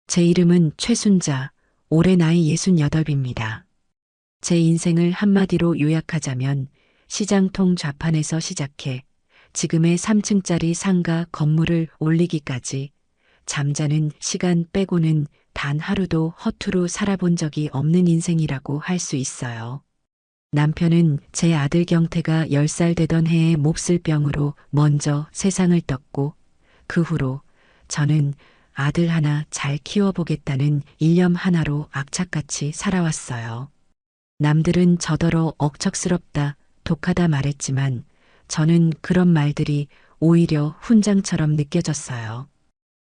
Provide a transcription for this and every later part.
제 이름은 최순자, 올해 나이 68입니다. 제 인생을 한마디로 요약하자면 시장통 좌판에서 시작해 지금의 3층짜리 상가 건물을 올리기까지 잠자는 시간 빼고는 단 하루도 허투루 살아본 적이 없는 인생이라고 할 수 있어요. 남편은 제 아들 경태가 10살 되던 해에 몹쓸 병으로 먼저 세상을 떴고 그 후로 저는 아들 하나 잘 키워보겠다는 일념 하나로 악착같이 살아왔어요. 남들은 저더러 억척스럽다, 독하다 말했지만 저는 그런 말들이 오히려 훈장처럼 느껴졌어요.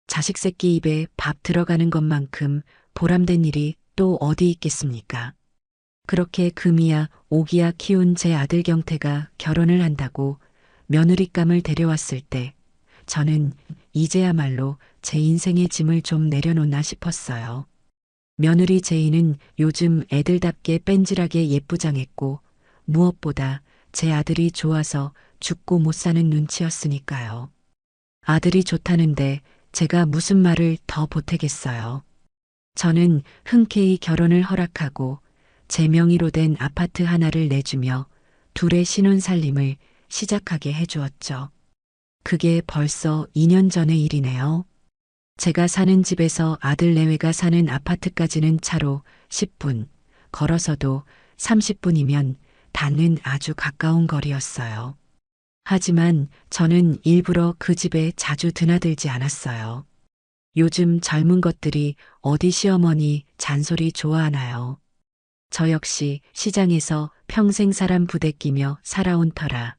자식 새끼 입에 밥 들어가는 것만큼 보람된 일이 또 어디 있겠습니까? 그렇게 금이야 오기야 키운 제 아들 경태가 결혼을 한다고 며느리감을 데려왔을 때 저는 이제야말로 제 인생의 짐을 좀 내려놓나 싶었어요. 며느리 제이는 요즘 애들답게 뺀질하게 예쁘장했고 무엇보다 제 아들이 좋아서 죽고 못 사는 눈치였으니까요. 아들이 좋다는데 제가 무슨 말을 더 보태겠어요. 저는 흔쾌히 결혼을 허락하고 제 명의로 된 아파트 하나를 내주며 둘의 신혼살림을 시작하게 해주었죠. 그게 벌써 2년 전의 일이네요. 제가 사는 집에서 아들 내외가 사는 아파트까지는 차로 10분, 걸어서도 30분이면 닿는 아주 가까운 거리였어요. 하지만 저는 일부러 그 집에 자주 드나들지 않았어요. 요즘 젊은 것들이 어디 시어머니 잔소리 좋아하나요? 저 역시 시장에서 평생 사람 부대끼며 살아온 터라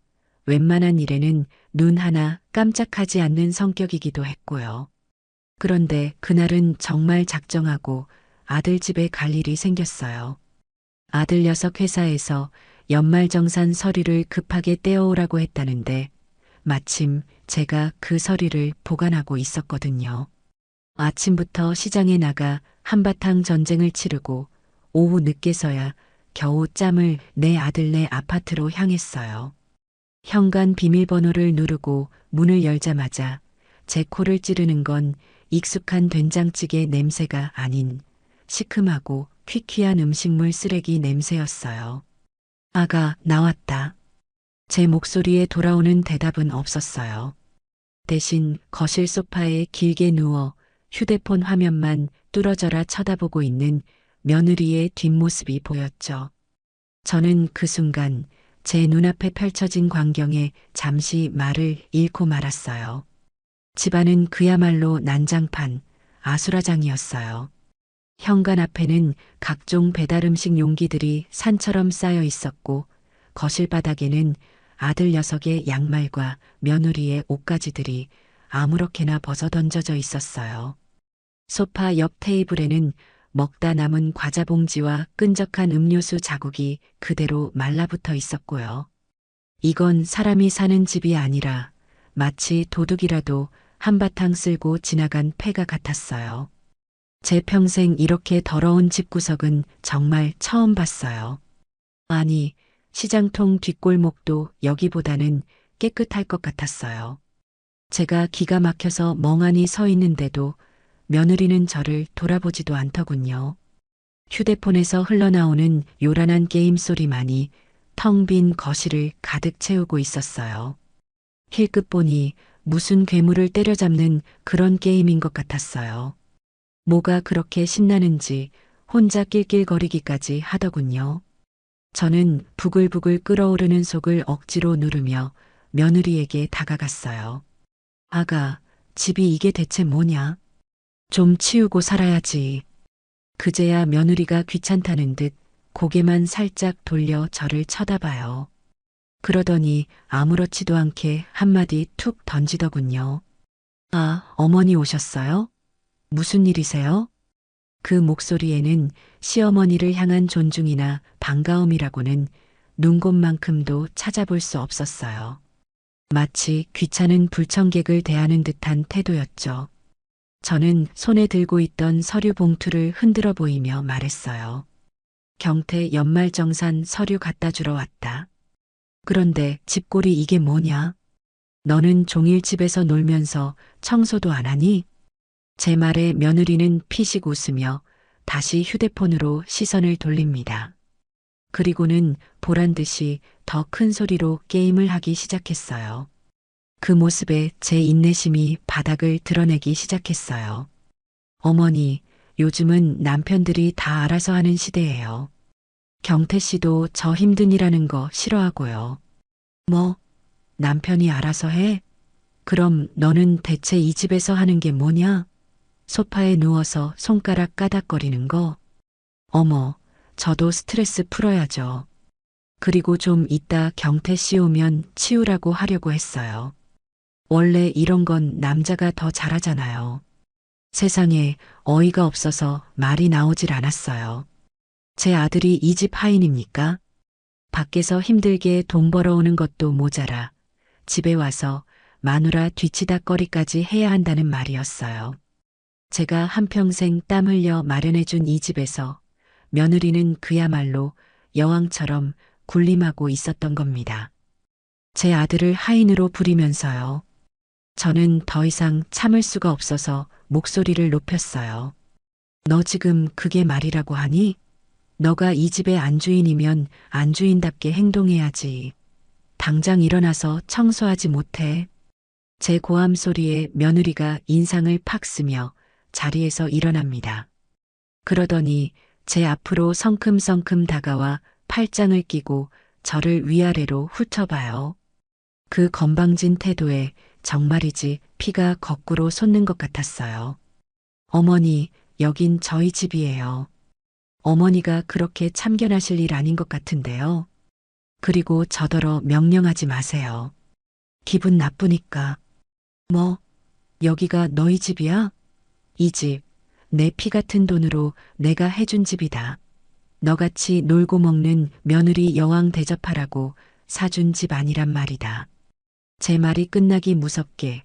웬만한 일에는 눈 하나 깜짝하지 않는 성격이기도 했고요. 그런데 그날은 정말 작정하고 아들 집에 갈 일이 생겼어요. 아들 녀석 회사에서 연말정산 서류를 급하게 떼어오라고 했다는데 마침 제가 그 서류를 보관하고 있었거든요. 아침부터 시장에 나가 한바탕 전쟁을 치르고 오후 늦게서야 겨우 짬을 내 아들네 아파트로 향했어요. 현관 비밀번호를 누르고 문을 열자마자 제 코를 찌르는 건 익숙한 된장찌개 냄새가 아닌 시큼하고 퀴퀴한 음식물 쓰레기 냄새였어요. 아가, 나왔다. 제 목소리에 돌아오는 대답은 없었어요. 대신 거실 소파에 길게 누워 휴대폰 화면만 뚫어져라 쳐다보고 있는 며느리의 뒷모습이 보였죠. 저는 그 순간 제 눈앞에 펼쳐진 광경에 잠시 말을 잃고 말았어요. 집안은 그야말로 난장판, 아수라장이었어요. 현관 앞에는 각종 배달음식 용기들이 산처럼 쌓여 있었고 거실 바닥에는 아들 녀석의 양말과 며느리의 옷가지들이 아무렇게나 벗어던져져 있었어요. 소파 옆 테이블에는 먹다 남은 과자 봉지와 끈적한 음료수 자국이 그대로 말라붙어 있었고요. 이건 사람이 사는 집이 아니라 마치 도둑이라도 한바탕 쓸고 지나간 폐가 같았어요. 제 평생 이렇게 더러운 집구석은 정말 처음 봤어요. 아니, 시장통 뒷골목도 여기보다는 깨끗할 것 같았어요. 제가 기가 막혀서 멍하니 서 있는데도 며느리는 저를 돌아보지도 않더군요. 휴대폰에서 흘러나오는 요란한 게임 소리만이 텅 빈 거실을 가득 채우고 있었어요. 힐끗 보니 무슨 괴물을 때려잡는 그런 게임인 것 같았어요. 뭐가 그렇게 신나는지 혼자 낄낄거리기까지 하더군요. 저는 부글부글 끓어오르는 속을 억지로 누르며 며느리에게 다가갔어요. 아가, 집이 이게 대체 뭐냐? 좀 치우고 살아야지. 그제야 며느리가 귀찮다는 듯 고개만 살짝 돌려 저를 쳐다봐요. 그러더니 아무렇지도 않게 한마디 툭 던지더군요. 아, 어머니 오셨어요? 무슨 일이세요? 그 목소리에는 시어머니를 향한 존중이나 반가움이라고는 눈곱만큼도 찾아볼 수 없었어요. 마치 귀찮은 불청객을 대하는 듯한 태도였죠. 저는 손에 들고 있던 서류 봉투를 흔들어 보이며 말했어요. 경태 연말정산 서류 갖다 주러 왔다. 그런데 집골이 이게 뭐냐? 너는 종일 집에서 놀면서 청소도 안 하니? 제 말에 며느리는 피식 웃으며 다시 휴대폰으로 시선을 돌립니다. 그리고는 보란 듯이 더 큰 소리로 게임을 하기 시작했어요. 그 모습에 제 인내심이 바닥을 드러내기 시작했어요. 어머니, 요즘은 남편들이 다 알아서 하는 시대예요. 경태 씨도 저 힘든 일하는 거 싫어하고요. 뭐, 남편이 알아서 해? 그럼 너는 대체 이 집에서 하는 게 뭐냐? 소파에 누워서 손가락 까닥거리는 거? 어머, 저도 스트레스 풀어야죠. 그리고 좀 이따 경태 씨 오면 치우라고 하려고 했어요. 원래 이런 건 남자가 더 잘하잖아요. 세상에 어이가 없어서 말이 나오질 않았어요. 제 아들이 이 집 하인입니까? 밖에서 힘들게 돈 벌어오는 것도 모자라 집에 와서 마누라 뒤치다꺼리까지 해야 한다는 말이었어요. 제가 한평생 땀 흘려 마련해준 이 집에서 며느리는 그야말로 여왕처럼 군림하고 있었던 겁니다. 제 아들을 하인으로 부리면서요. 저는 더 이상 참을 수가 없어서 목소리를 높였어요. 너 지금 그게 말이라고 하니? 너가 이 집의 안주인이면 안주인답게 행동해야지. 당장 일어나서 청소하지 못해. 제 고함 소리에 며느리가 인상을 팍 쓰며 자리에서 일어납니다. 그러더니 제 앞으로 성큼성큼 다가와 팔짱을 끼고 저를 위아래로 훑어봐요. 그 건방진 태도에 정말이지 피가 거꾸로 솟는 것 같았어요. 어머니, 여긴 저희 집이에요. 어머니가 그렇게 참견하실 일 아닌 것 같은데요. 그리고 저더러 명령하지 마세요. 기분 나쁘니까. 뭐, 여기가 너희 집이야? 이 집, 내 피 같은 돈으로 내가 해준 집이다. 너같이 놀고 먹는 며느리 여왕 대접하라고 사준 집 아니란 말이다. 제 말이 끝나기 무섭게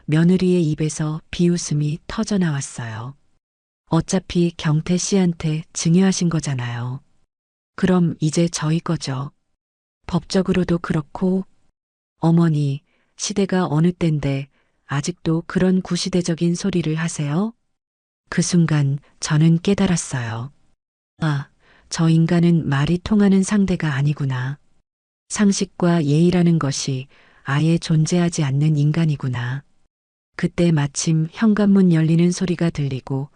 며느리의 입에서 비웃음이 터져 나왔어요. 어차피 경태 씨한테 증여하신 거잖아요. 그럼 이제 저희 거죠. 법적으로도 그렇고, 어머니, 시대가 어느 땐데 아직도 그런 구시대적인 소리를 하세요? 그 순간 저는 깨달았어요. 아, 저 인간은 말이 통하는 상대가 아니구나. 상식과 예의라는 것이 아예 존재하지 않는 인간이구나. 그때 마침 현관문 열리는 소리가 들리고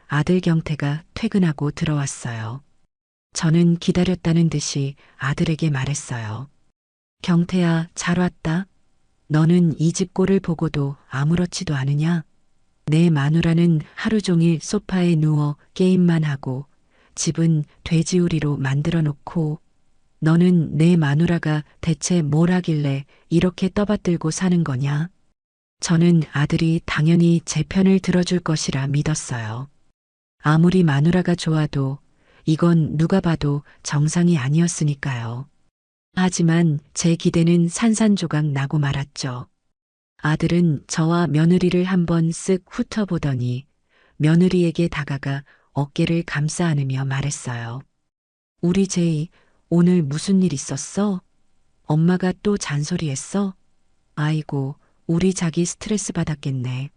아들 경태가 퇴근하고 들어왔어요. 저는 기다렸다는 듯이 아들에게 말했어요. 경태야, 잘 왔다. 너는 이 집 꼴을 보고도 아무렇지도 않으냐? 내 마누라는 하루 종일 소파에 누워 게임만 하고 집은 돼지우리로 만들어 놓고 너는 내 마누라가 대체 뭘 하길래 이렇게 떠받들고 사는 거냐? 저는 아들이 당연히 제 편을 들어줄 것이라 믿었어요. 아무리 마누라가 좋아도 이건 누가 봐도 정상이 아니었으니까요. 하지만 제 기대는 산산조각 나고 말았죠. 아들은 저와 며느리를 한번 쓱 훑어보더니 며느리에게 다가가 어깨를 감싸 안으며 말했어요. 우리 제이, 오늘 무슨 일 있었어? 엄마가 또 잔소리했어? 아이고, 우리 자기 스트레스 받았겠네.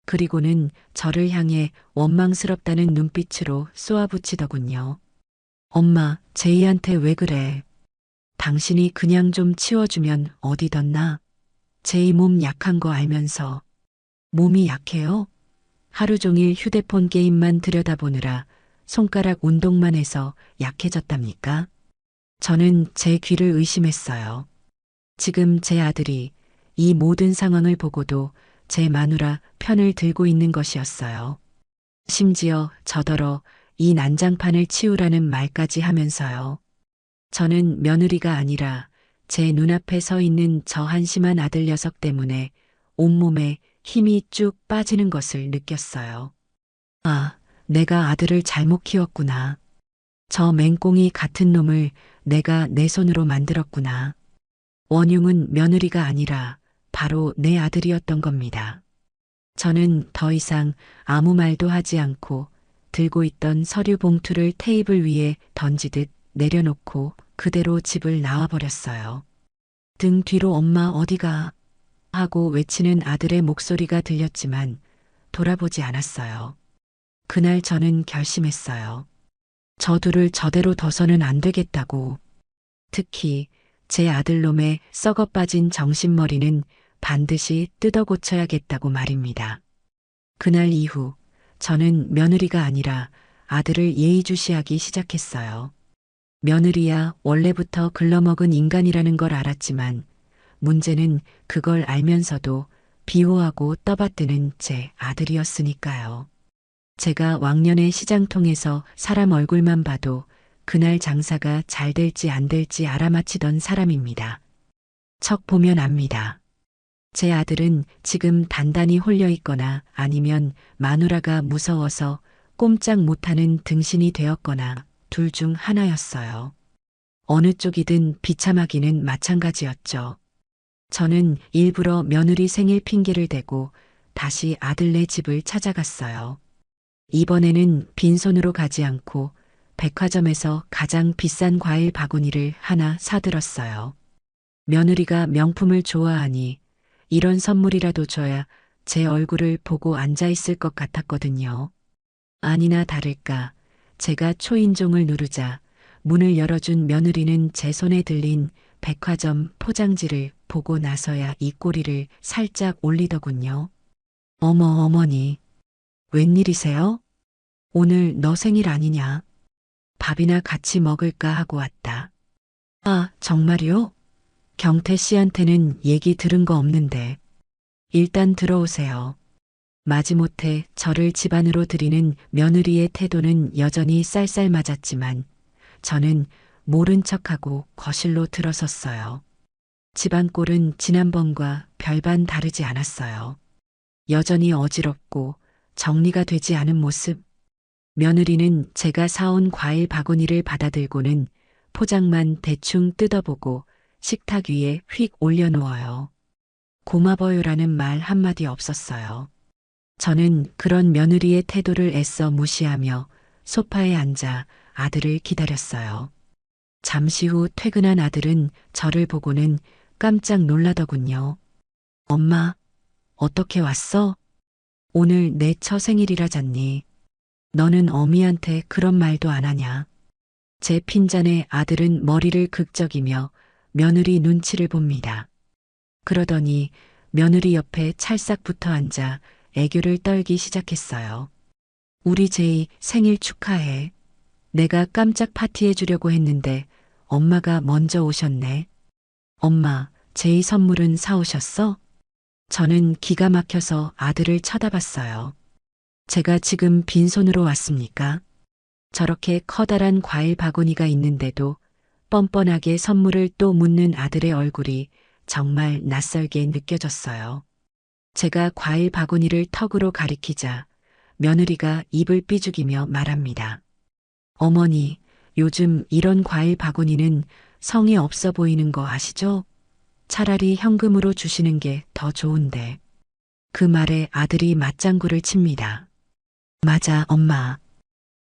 그리고는 저를 향해 원망스럽다는 눈빛으로 쏘아붙이더군요. 엄마, 제이한테 왜 그래? 당신이 그냥 좀 치워주면 어디 덧나? 제이 몸 약한 거 알면서. 몸이 약해요? 하루 종일 휴대폰 게임만 들여다보느라 손가락 운동만 해서 약해졌답니까? 저는 제 귀를 의심했어요. 지금 제 아들이 이 모든 상황을 보고도 제 마누라 편을 들고 있는 것이었어요. 심지어 저더러 이 난장판을 치우라는 말까지 하면서요. 저는 며느리가 아니라 제 눈앞에 서 있는 저 한심한 아들 녀석 때문에 온몸에 힘이 쭉 빠지는 것을 느꼈어요. 아, 내가 아들을 잘못 키웠구나. 저 맹꽁이 같은 놈을 내가 내 손으로 만들었구나. 원흉은 며느리가 아니라 바로 내 아들이었던 겁니다. 저는 더 이상 아무 말도 하지 않고 들고 있던 서류 봉투를 테이블 위에 던지듯 내려놓고 그대로 집을 나와버렸어요. 등 뒤로 엄마 어디가? 하고 외치는 아들의 목소리가 들렸지만 돌아보지 않았어요. 그날 저는 결심했어요. 저 둘을 저대로 둬서는 안 되겠다고. 특히 제 아들놈의 썩어 빠진 정신머리는 반드시 뜯어 고쳐야겠다고 말입니다. 그날 이후 저는 며느리가 아니라 아들을 예의주시하기 시작했어요. 며느리야 원래부터 글러먹은 인간이라는 걸 알았지만 문제는 그걸 알면서도 비호하고 떠받드는 제 아들이었으니까요. 제가 왕년에 시장통에서 사람 얼굴만 봐도 그날 장사가 잘 될지 안 될지 알아맞히던 사람입니다. 척 보면 압니다. 제 아들은 지금 단단히 홀려 있거나 아니면 마누라가 무서워서 꼼짝 못하는 등신이 되었거나 둘 중 하나였어요. 어느 쪽이든 비참하기는 마찬가지였죠. 저는 일부러 며느리 생일 핑계를 대고 다시 아들네 집을 찾아갔어요. 이번에는 빈손으로 가지 않고 백화점에서 가장 비싼 과일 바구니를 하나 사들었어요. 며느리가 명품을 좋아하니 이런 선물이라도 줘야 제 얼굴을 보고 앉아 있을 것 같았거든요. 아니나 다를까 제가 초인종을 누르자 문을 열어준 며느리는 제 손에 들린 백화점 포장지를 보고 나서야 입꼬리를 살짝 올리더군요. 어머 어머니, 웬일이세요? 오늘 너 생일 아니냐? 밥이나 같이 먹을까 하고 왔다. 아, 정말요? 경태 씨한테는 얘기 들은 거 없는데. 일단 들어오세요. 마지못해 저를 집 안으로 들이는 며느리의 태도는 여전히 쌀쌀맞았지만 저는 모른 척하고 거실로 들어섰어요. 집안 꼴은 지난번과 별반 다르지 않았어요. 여전히 어지럽고 정리가 되지 않은 모습. 며느리는 제가 사온 과일 바구니를 받아들고는 포장만 대충 뜯어보고 식탁 위에 휙 올려놓아요. 고마워요라는 말 한마디 없었어요. 저는 그런 며느리의 태도를 애써 무시하며 소파에 앉아 아들을 기다렸어요. 잠시 후 퇴근한 아들은 저를 보고는 깜짝 놀라더군요. 엄마, 어떻게 왔어? 오늘 내 처생일이라잖니. 너는 어미한테 그런 말도 안 하냐? 제 핀잔에 아들은 머리를 극적이며 며느리 눈치를 봅니다. 그러더니 며느리 옆에 찰싹 붙어 앉아 애교를 떨기 시작했어요. 우리 제이 생일 축하해. 내가 깜짝 파티해 주려고 했는데 엄마가 먼저 오셨네. 엄마, 제이 선물은 사오셨어? 저는 기가 막혀서 아들을 쳐다봤어요. 제가 지금 빈손으로 왔습니까? 저렇게 커다란 과일 바구니가 있는데도 뻔뻔하게 선물을 또 묻는 아들의 얼굴이 정말 낯설게 느껴졌어요. 제가 과일 바구니를 턱으로 가리키자 며느리가 입을 삐죽이며 말합니다. 어머니, 요즘 이런 과일 바구니는 성의 없어 보이는 거 아시죠? 차라리 현금으로 주시는 게 더 좋은데. 그 말에 아들이 맞장구를 칩니다. 맞아, 엄마.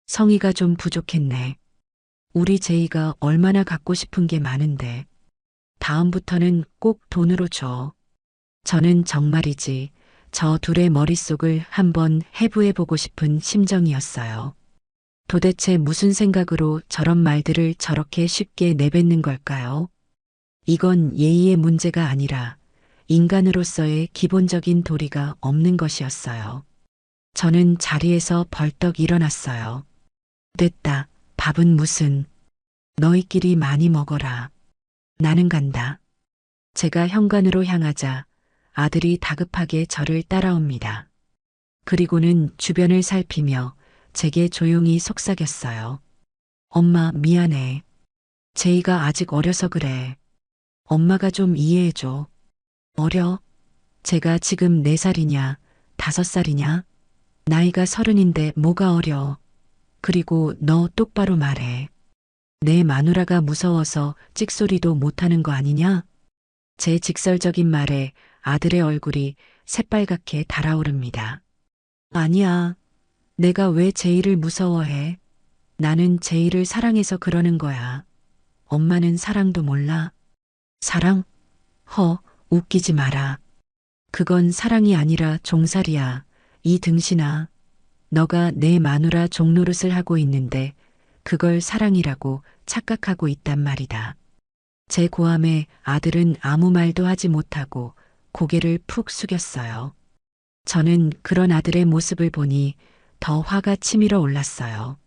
성의가 좀 부족했네. 우리 제이가 얼마나 갖고 싶은 게 많은데. 다음부터는 꼭 돈으로 줘. 저는 정말이지 저 둘의 머릿속을 한번 해부해보고 싶은 심정이었어요. 도대체 무슨 생각으로 저런 말들을 저렇게 쉽게 내뱉는 걸까요? 이건 예의의 문제가 아니라 인간으로서의 기본적인 도리가 없는 것이었어요. 저는 자리에서 벌떡 일어났어요. 됐다. 밥은 무슨. 너희끼리 많이 먹어라. 나는 간다. 제가 현관으로 향하자 아들이 다급하게 저를 따라옵니다. 그리고는 주변을 살피며 제게 조용히 속삭였어요. 엄마, 미안해. 제이가 아직 어려서 그래. 엄마가 좀 이해해줘. 어려? 제가 지금 4살이냐, 5살이냐? 나이가 30인데 뭐가 어려. 그리고 너 똑바로 말해. 내 마누라가 무서워서 찍소리도 못하는 거 아니냐? 제 직설적인 말에 아들의 얼굴이 새빨갛게 달아오릅니다. 아니야. 내가 왜 제이를 무서워해? 나는 제이를 사랑해서 그러는 거야. 엄마는 사랑도 몰라. 사랑? 웃기지 마라. 그건 사랑이 아니라 종살이야. 이 등신아, 너가 내 마누라 종노릇을 하고 있는데 그걸 사랑이라고 착각하고 있단 말이다. 제 고함에 아들은 아무 말도 하지 못하고 고개를 푹 숙였어요. 저는 그런 아들의 모습을 보니 더 화가 치밀어 올랐어요.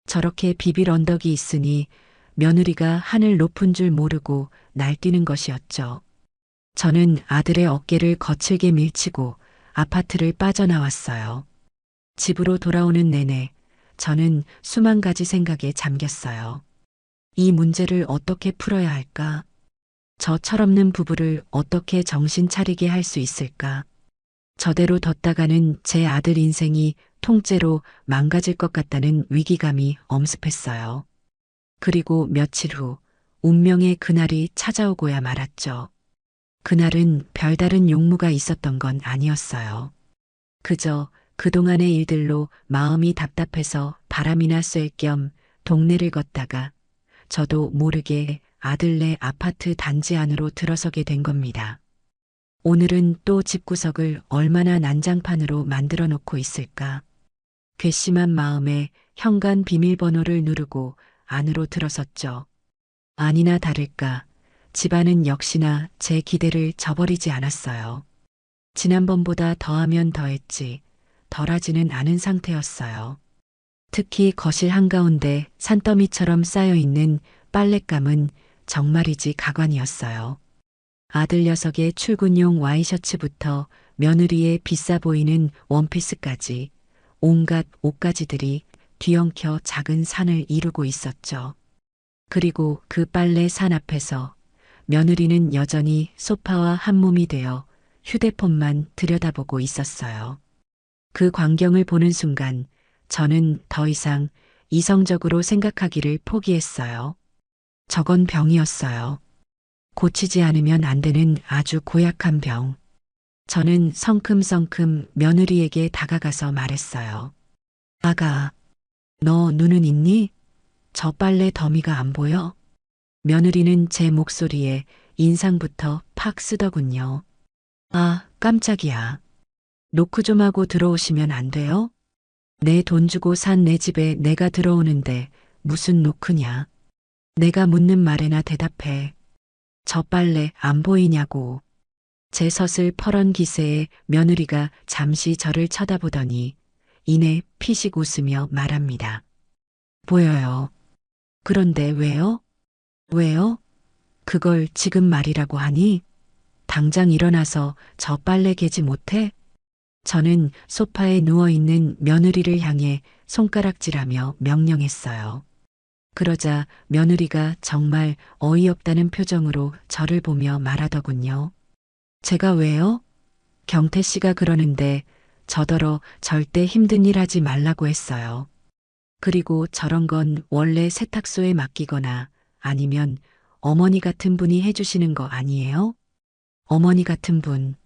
저렇게 비빌 언덕이 있으니 며느리가 하늘 높은 줄 모르고 날뛰는 것이었죠. 저는 아들의 어깨를 거칠게 밀치고 아파트를 빠져나왔어요. 집으로 돌아오는 내내 저는 수만 가지 생각에 잠겼어요. 이 문제를 어떻게 풀어야 할까? 저 철없는 부부를 어떻게 정신 차리게 할 수 있을까? 저대로 뒀다가는 제 아들 인생이 통째로 망가질 것 같다는 위기감이 엄습했어요. 그리고 며칠 후 운명의 그날이 찾아오고야 말았죠. 그날은 별다른 용무가 있었던 건 아니었어요. 그저 그동안의 일들로 마음이 답답해서 바람이나 쐴 겸 동네를 걷다가 저도 모르게 아들네 아파트 단지 안으로 들어서게 된 겁니다. 오늘은 또 집구석을 얼마나 난장판으로 만들어 놓고 있을까? 괘씸한 마음에 현관 비밀번호를 누르고 안으로 들어섰죠. 아니나 다를까 집안은 역시나 제 기대를 저버리지 않았어요. 지난번보다 더하면 더했지 덜하지는 않은 상태였어요. 특히 거실 한가운데 산더미처럼 쌓여있는 빨랫감은 정말이지 가관이었어요. 아들 녀석의 출근용 와이셔츠부터 며느리의 비싸 보이는 원피스까지 온갖 옷가지들이 뒤엉켜 작은 산을 이루고 있었죠. 그리고 그 빨래 산 앞에서 며느리는 여전히 소파와 한몸이 되어 휴대폰만 들여다보고 있었어요. 그 광경을 보는 순간 저는 더 이상 이성적으로 생각하기를 포기했어요. 저건 병이었어요. 고치지 않으면 안 되는 아주 고약한 병. 저는 성큼성큼 며느리에게 다가가서 말했어요. 아가, 너 눈은 있니? 저 빨래 더미가 안 보여? 며느리는 제 목소리에 인상부터 팍 쓰더군요. 아, 깜짝이야. 노크 좀 하고 들어오시면 안 돼요? 내 돈 주고 산 내 집에 내가 들어오는데 무슨 노크냐? 내가 묻는 말에나 대답해. 저 빨래 안 보이냐고. 제 섯을 퍼런 기세에 며느리가 잠시 저를 쳐다보더니 이내 피식 웃으며 말합니다. 보여요. 그런데 왜요? 왜요? 그걸 지금 말이라고 하니? 당장 일어나서 저 빨래 개지 못해? 저는 소파에 누워있는 며느리를 향해 손가락질하며 명령했어요. 그러자 며느리가 정말 어이없다는 표정으로 저를 보며 말하더군요. 제가 왜요? 경태 씨가 그러는데 저더러 절대 힘든 일 하지 말라고 했어요. 그리고 저런 건 원래 세탁소에 맡기거나 아니면 어머니 같은 분이 해주시는 거 아니에요? 어머니 같은 분.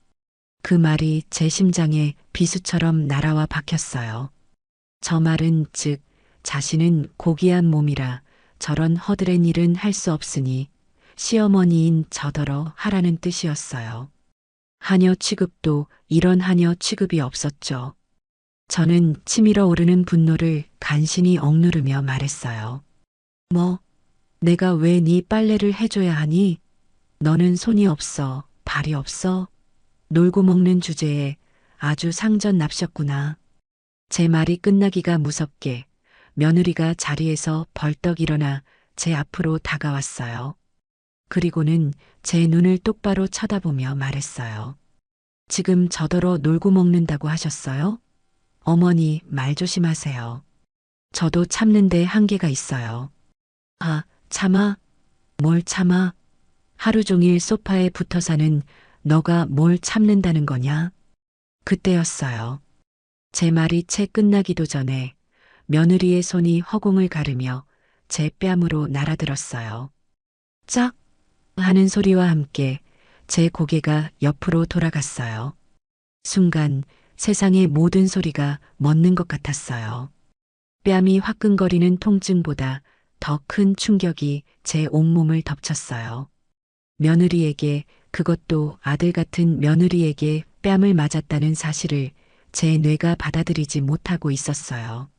그 말이 제 심장에 비수처럼 날아와 박혔어요. 저 말은 즉 자신은 고귀한 몸이라 저런 허드렛 일은 할 수 없으니 시어머니인 저더러 하라는 뜻이었어요. 하녀 취급도 이런 하녀 취급이 없었죠. 저는 치밀어 오르는 분노를 간신히 억누르며 말했어요. 뭐, 내가 왜 네 빨래를 해줘야 하니? 너는 손이 없어, 발이 없어? 놀고 먹는 주제에 아주 상전납셨구나. 제 말이 끝나기가 무섭게 며느리가 자리에서 벌떡 일어나 제 앞으로 다가왔어요. 그리고는 제 눈을 똑바로 쳐다보며 말했어요. 지금 저더러 놀고 먹는다고 하셨어요? 어머니 말 조심하세요. 저도 참는데 한계가 있어요. 아, 참아? 뭘 참아? 하루 종일 소파에 붙어 사는 너가 뭘 참는다는 거냐? 그때였어요. 제 말이 채 끝나기도 전에 며느리의 손이 허공을 가르며 제 뺨으로 날아들었어요. 짝! 하는 소리와 함께 제 고개가 옆으로 돌아갔어요. 순간 세상의 모든 소리가 멎는 것 같았어요. 뺨이 화끈거리는 통증보다 더 큰 충격이 제 온몸을 덮쳤어요. 며느리에게, 그것도 아들 같은 며느리에게 뺨을 맞았다는 사실을 제 뇌가 받아들이지 못하고 있었어요.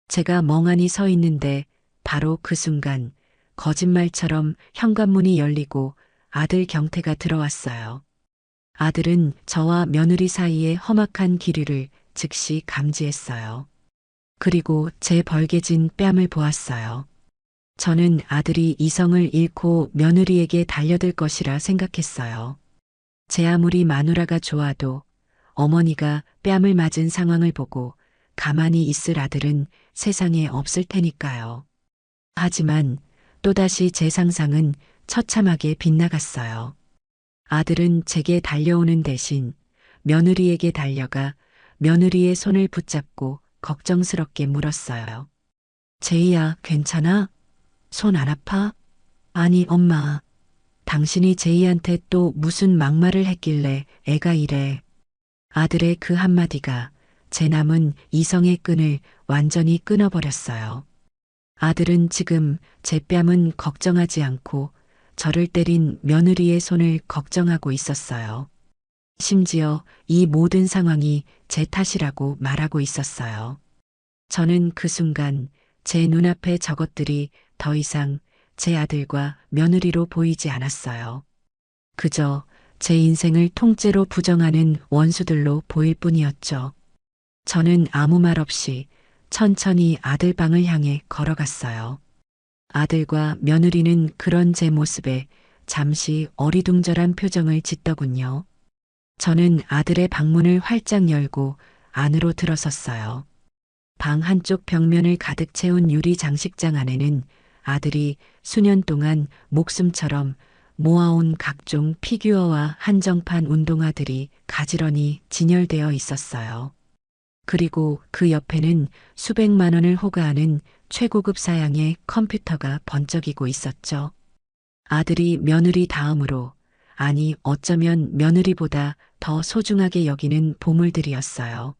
제가 멍하니 서 있는데 바로 그 순간 거짓말처럼 현관문이 열리고 아들 경태가 들어왔어요. 아들은 저와 며느리 사이의 험악한 기류를 즉시 감지했어요. 그리고 제 벌개진 뺨을 보았어요. 저는 아들이 이성을 잃고 며느리에게 달려들 것이라 생각했어요. 제 아무리 마누라가 좋아도 어머니가 뺨을 맞은 상황을 보고 가만히 있을 아들은 세상에 없을 테니까요. 하지만 또다시 제 상상은 처참하게 빗나갔어요. 아들은 제게 달려오는 대신 며느리에게 달려가 며느리의 손을 붙잡고 걱정스럽게 물었어요. 제이야, 괜찮아? 손 안 아파? 아니, 엄마. 당신이 제이한테 또 무슨 막말을 했길래 애가 이래. 아들의 그 한마디가 제 남은 이성의 끈을 완전히 끊어버렸어요. 아들은 지금 제 뺨은 걱정하지 않고 저를 때린 며느리의 손을 걱정하고 있었어요. 심지어 이 모든 상황이 제 탓이라고 말하고 있었어요. 저는 그 순간 제 눈앞에 저것들이 더 이상 제 아들과 며느리로 보이지 않았어요. 그저 제 인생을 통째로 부정하는 원수들로 보일 뿐이었죠. 저는 아무 말 없이 천천히 아들 방을 향해 걸어갔어요. 아들과 며느리는 그런 제 모습에 잠시 어리둥절한 표정을 짓더군요. 저는 아들의 방문을 활짝 열고 안으로 들어섰어요. 방 한쪽 벽면을 가득 채운 유리 장식장 안에는 아들이 수년 동안 목숨처럼 모아온 각종 피규어와 한정판 운동화들이 가지런히 진열되어 있었어요. 그리고 그 옆에는 수백만 원을 호가하는 최고급 사양의 컴퓨터가 번쩍이고 있었죠. 아들이 며느리 다음으로, 아니 어쩌면 며느리보다 더 소중하게 여기는 보물들이었어요.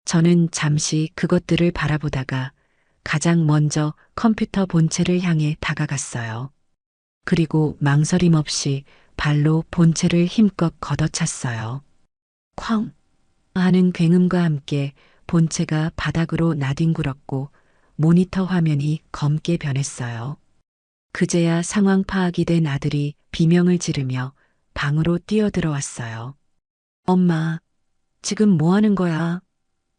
저는 잠시 그것들을 바라보다가 가장 먼저 컴퓨터 본체를 향해 다가갔어요. 그리고 망설임 없이 발로 본체를 힘껏 걷어찼어요. 쾅! 하는 굉음과 함께 본체가 바닥으로 나뒹굴었고 모니터 화면이 검게 변했어요. 그제야 상황 파악이 된 아들이 비명을 지르며 방으로 뛰어들어왔어요. 엄마, 지금 뭐 하는 거야?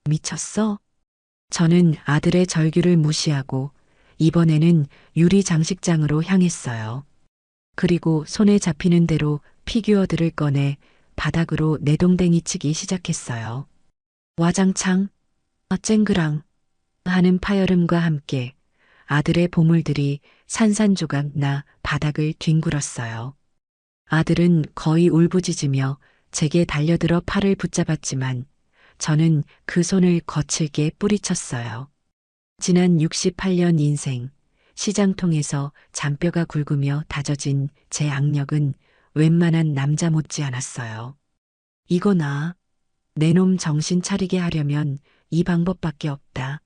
미쳤어? 저는 아들의 절규를 무시하고 이번에는 유리 장식장으로 향했어요. 그리고 손에 잡히는 대로 피규어들을 꺼내 바닥으로 내동댕이 치기 시작했어요. 와장창, 쨍그랑 하는 파열음과 함께 아들의 보물들이 산산조각 나 바닥을 뒹굴었어요. 아들은 거의 울부짖으며 제게 달려들어 팔을 붙잡았지만 저는 그 손을 거칠게 뿌리쳤어요. 지난 68년 인생, 시장통에서 잔뼈가 굵으며 다져진 제 악력은 웬만한 남자 못지 않았어요. 이거나 내 놈 정신 차리게 하려면 이 방법밖에 없다.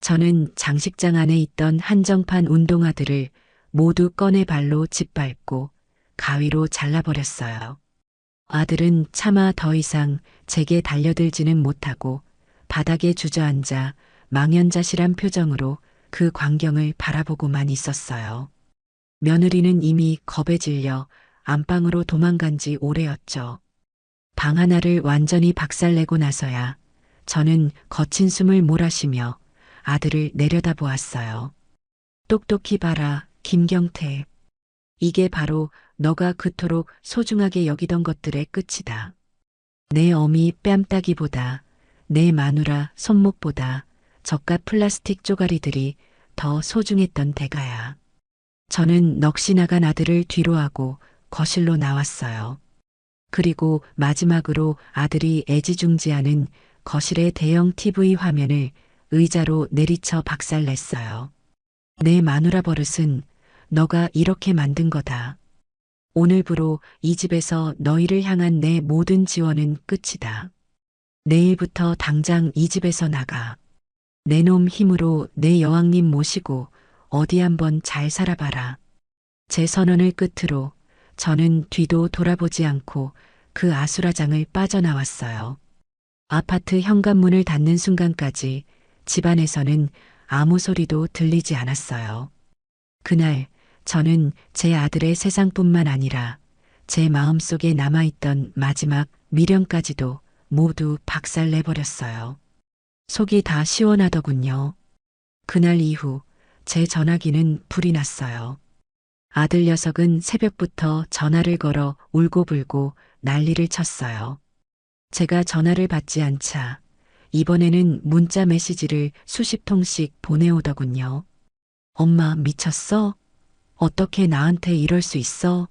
저는 장식장 안에 있던 한정판 운동화들을 모두 꺼내 발로 짓밟고 가위로 잘라버렸어요. 아들은 차마 더 이상 제게 달려들지는 못하고 바닥에 주저앉아 망연자실한 표정으로 그 광경을 바라보고만 있었어요. 며느리는 이미 겁에 질려 안방으로 도망간 지 오래였죠. 방 하나를 완전히 박살내고 나서야 저는 거친 숨을 몰아쉬며 아들을 내려다보았어요. 똑똑히 봐라, 김경태. 이게 바로 너가 그토록 소중하게 여기던 것들의 끝이다. 내 어미 뺨따기보다, 내 마누라 손목보다 저깟 플라스틱 쪼가리들이 더 소중했던 대가야. 저는 넋이 나간 아들을 뒤로하고 거실로 나왔어요. 그리고 마지막으로 아들이 애지중지하는 거실의 대형 TV 화면을 의자로 내리쳐 박살냈어요. 내 마누라 버릇은 너가 이렇게 만든 거다. 오늘부로 이 집에서 너희를 향한 내 모든 지원은 끝이다. 내일부터 당장 이 집에서 나가. 내 놈 힘으로 내 여왕님 모시고 어디 한번 잘 살아봐라. 제 선언을 끝으로 저는 뒤도 돌아보지 않고 그 아수라장을 빠져나왔어요. 아파트 현관문을 닫는 순간까지 집안에서는 아무 소리도 들리지 않았어요. 그날 저는 제 아들의 세상뿐만 아니라 제 마음속에 남아있던 마지막 미련까지도 모두 박살내버렸어요. 속이 다 시원하더군요. 그날 이후 제 전화기는 불이 났어요. 아들 녀석은 새벽부터 전화를 걸어 울고불고 난리를 쳤어요. 제가 전화를 받지 않자 이번에는 문자 메시지를 수십 통씩 보내오더군요. 엄마 미쳤어? 어떻게 나한테 이럴 수 있어?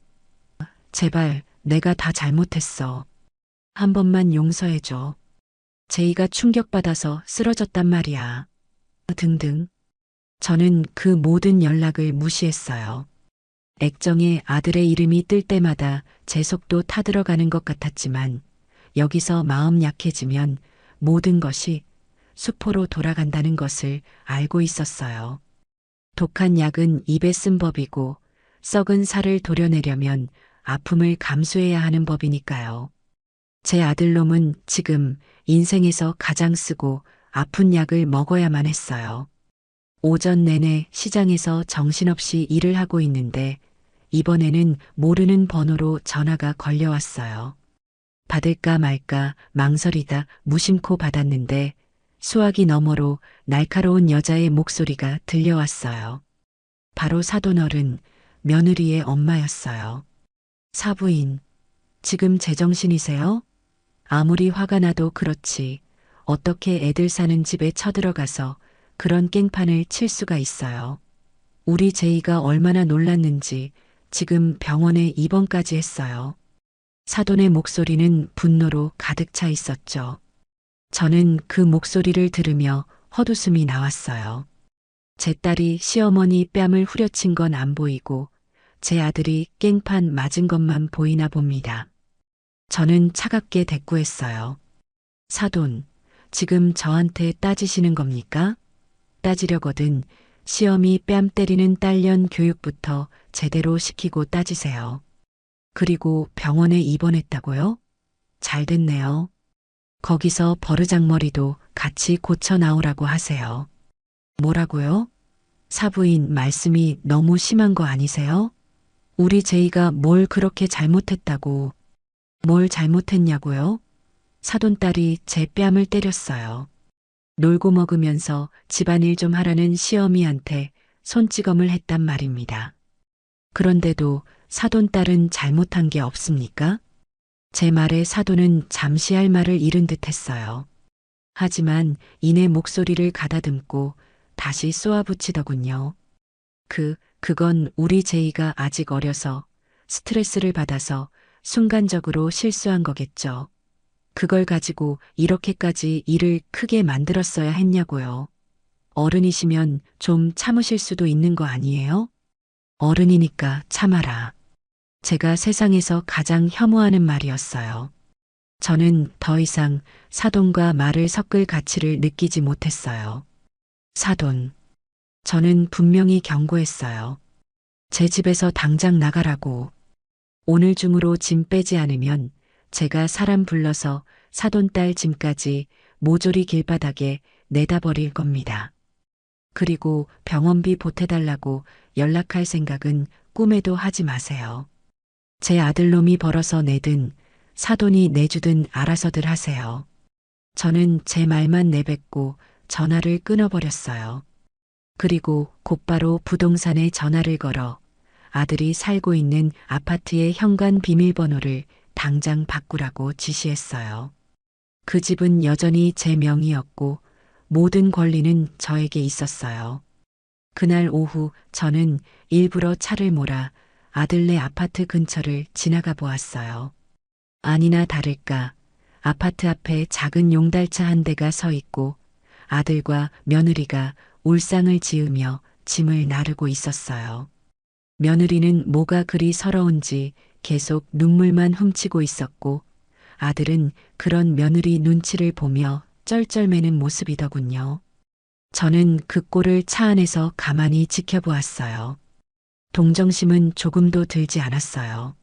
제발 내가 다 잘못했어. 한 번만 용서해줘. 제이가 충격받아서 쓰러졌단 말이야. 등등. 저는 그 모든 연락을 무시했어요. 액정에 아들의 이름이 뜰 때마다 제 속도 타들어가는 것 같았지만 여기서 마음 약해지면 모든 것이 수포로 돌아간다는 것을 알고 있었어요. 독한 약은 입에 쓴 법이고 썩은 살을 도려내려면 아픔을 감수해야 하는 법이니까요. 제 아들놈은 지금 인생에서 가장 쓰고 아픈 약을 먹어야만 했어요. 오전 내내 시장에서 정신없이 일을 하고 있는데 이번에는 모르는 번호로 전화가 걸려왔어요. 받을까 말까 망설이다 무심코 받았는데 수화기 너머로 날카로운 여자의 목소리가 들려왔어요. 바로 사돈어른, 며느리의 엄마였어요. 사부인, 지금 제정신이세요? 아무리 화가 나도 그렇지 어떻게 애들 사는 집에 쳐들어가서 그런 깽판을 칠 수가 있어요. 우리 제이가 얼마나 놀랐는지 지금 병원에 입원까지 했어요. 사돈의 목소리는 분노로 가득 차 있었죠. 저는 그 목소리를 들으며 헛웃음이 나왔어요. 제 딸이 시어머니 뺨을 후려친 건 안 보이고 제 아들이 깽판 맞은 것만 보이나 봅니다. 저는 차갑게 대꾸했어요. 사돈, 지금 저한테 따지시는 겁니까? 따지려거든 시어미 뺨 때리는 딸년 교육부터 제대로 시키고 따지세요. 그리고 병원에 입원했다고요? 잘 됐네요. 거기서 버르장머리도 같이 고쳐 나오라고 하세요. 뭐라고요? 사부인 말씀이 너무 심한 거 아니세요? 우리 제이가 뭘 그렇게 잘못했다고. 뭘 잘못했냐고요? 사돈딸이 제 뺨을 때렸어요. 놀고 먹으면서 집안일 좀 하라는 시어미한테 손찌검을 했단 말입니다. 그런데도 사돈딸은 잘못한 게 없습니까? 제 말에 사돈은 잠시 할 말을 잃은 듯 했어요. 하지만 이내 목소리를 가다듬고 다시 쏘아붙이더군요. 그건 우리 제이가 아직 어려서 스트레스를 받아서 순간적으로 실수한 거겠죠. 그걸 가지고 이렇게까지 일을 크게 만들었어야 했냐고요. 어른이시면 좀 참으실 수도 있는 거 아니에요? 어른이니까 참아라. 제가 세상에서 가장 혐오하는 말이었어요. 저는 더 이상 사돈과 말을 섞을 가치를 느끼지 못했어요. 사돈. 저는 분명히 경고했어요. 제 집에서 당장 나가라고. 오늘 중으로 짐 빼지 않으면 제가 사람 불러서 사돈딸 짐까지 모조리 길바닥에 내다 버릴 겁니다. 그리고 병원비 보태달라고 연락할 생각은 꿈에도 하지 마세요. 제 아들놈이 벌어서 내든 사돈이 내주든 알아서들 하세요. 저는 제 말만 내뱉고 전화를 끊어버렸어요. 그리고 곧바로 부동산에 전화를 걸어 아들이 살고 있는 아파트의 현관 비밀번호를 당장 바꾸라고 지시했어요. 그 집은 여전히 제 명의였고 모든 권리는 저에게 있었어요. 그날 오후 저는 일부러 차를 몰아 아들네 아파트 근처를 지나가 보았어요. 아니나 다를까 아파트 앞에 작은 용달차 한 대가 서 있고 아들과 며느리가 울상을 지으며 짐을 나르고 있었어요. 며느리는 뭐가 그리 서러운지 계속 눈물만 훔치고 있었고 아들은 그런 며느리 눈치를 보며 쩔쩔매는 모습이더군요. 저는 그 꼴을 차 안에서 가만히 지켜보았어요. 동정심은 조금도 들지 않았어요.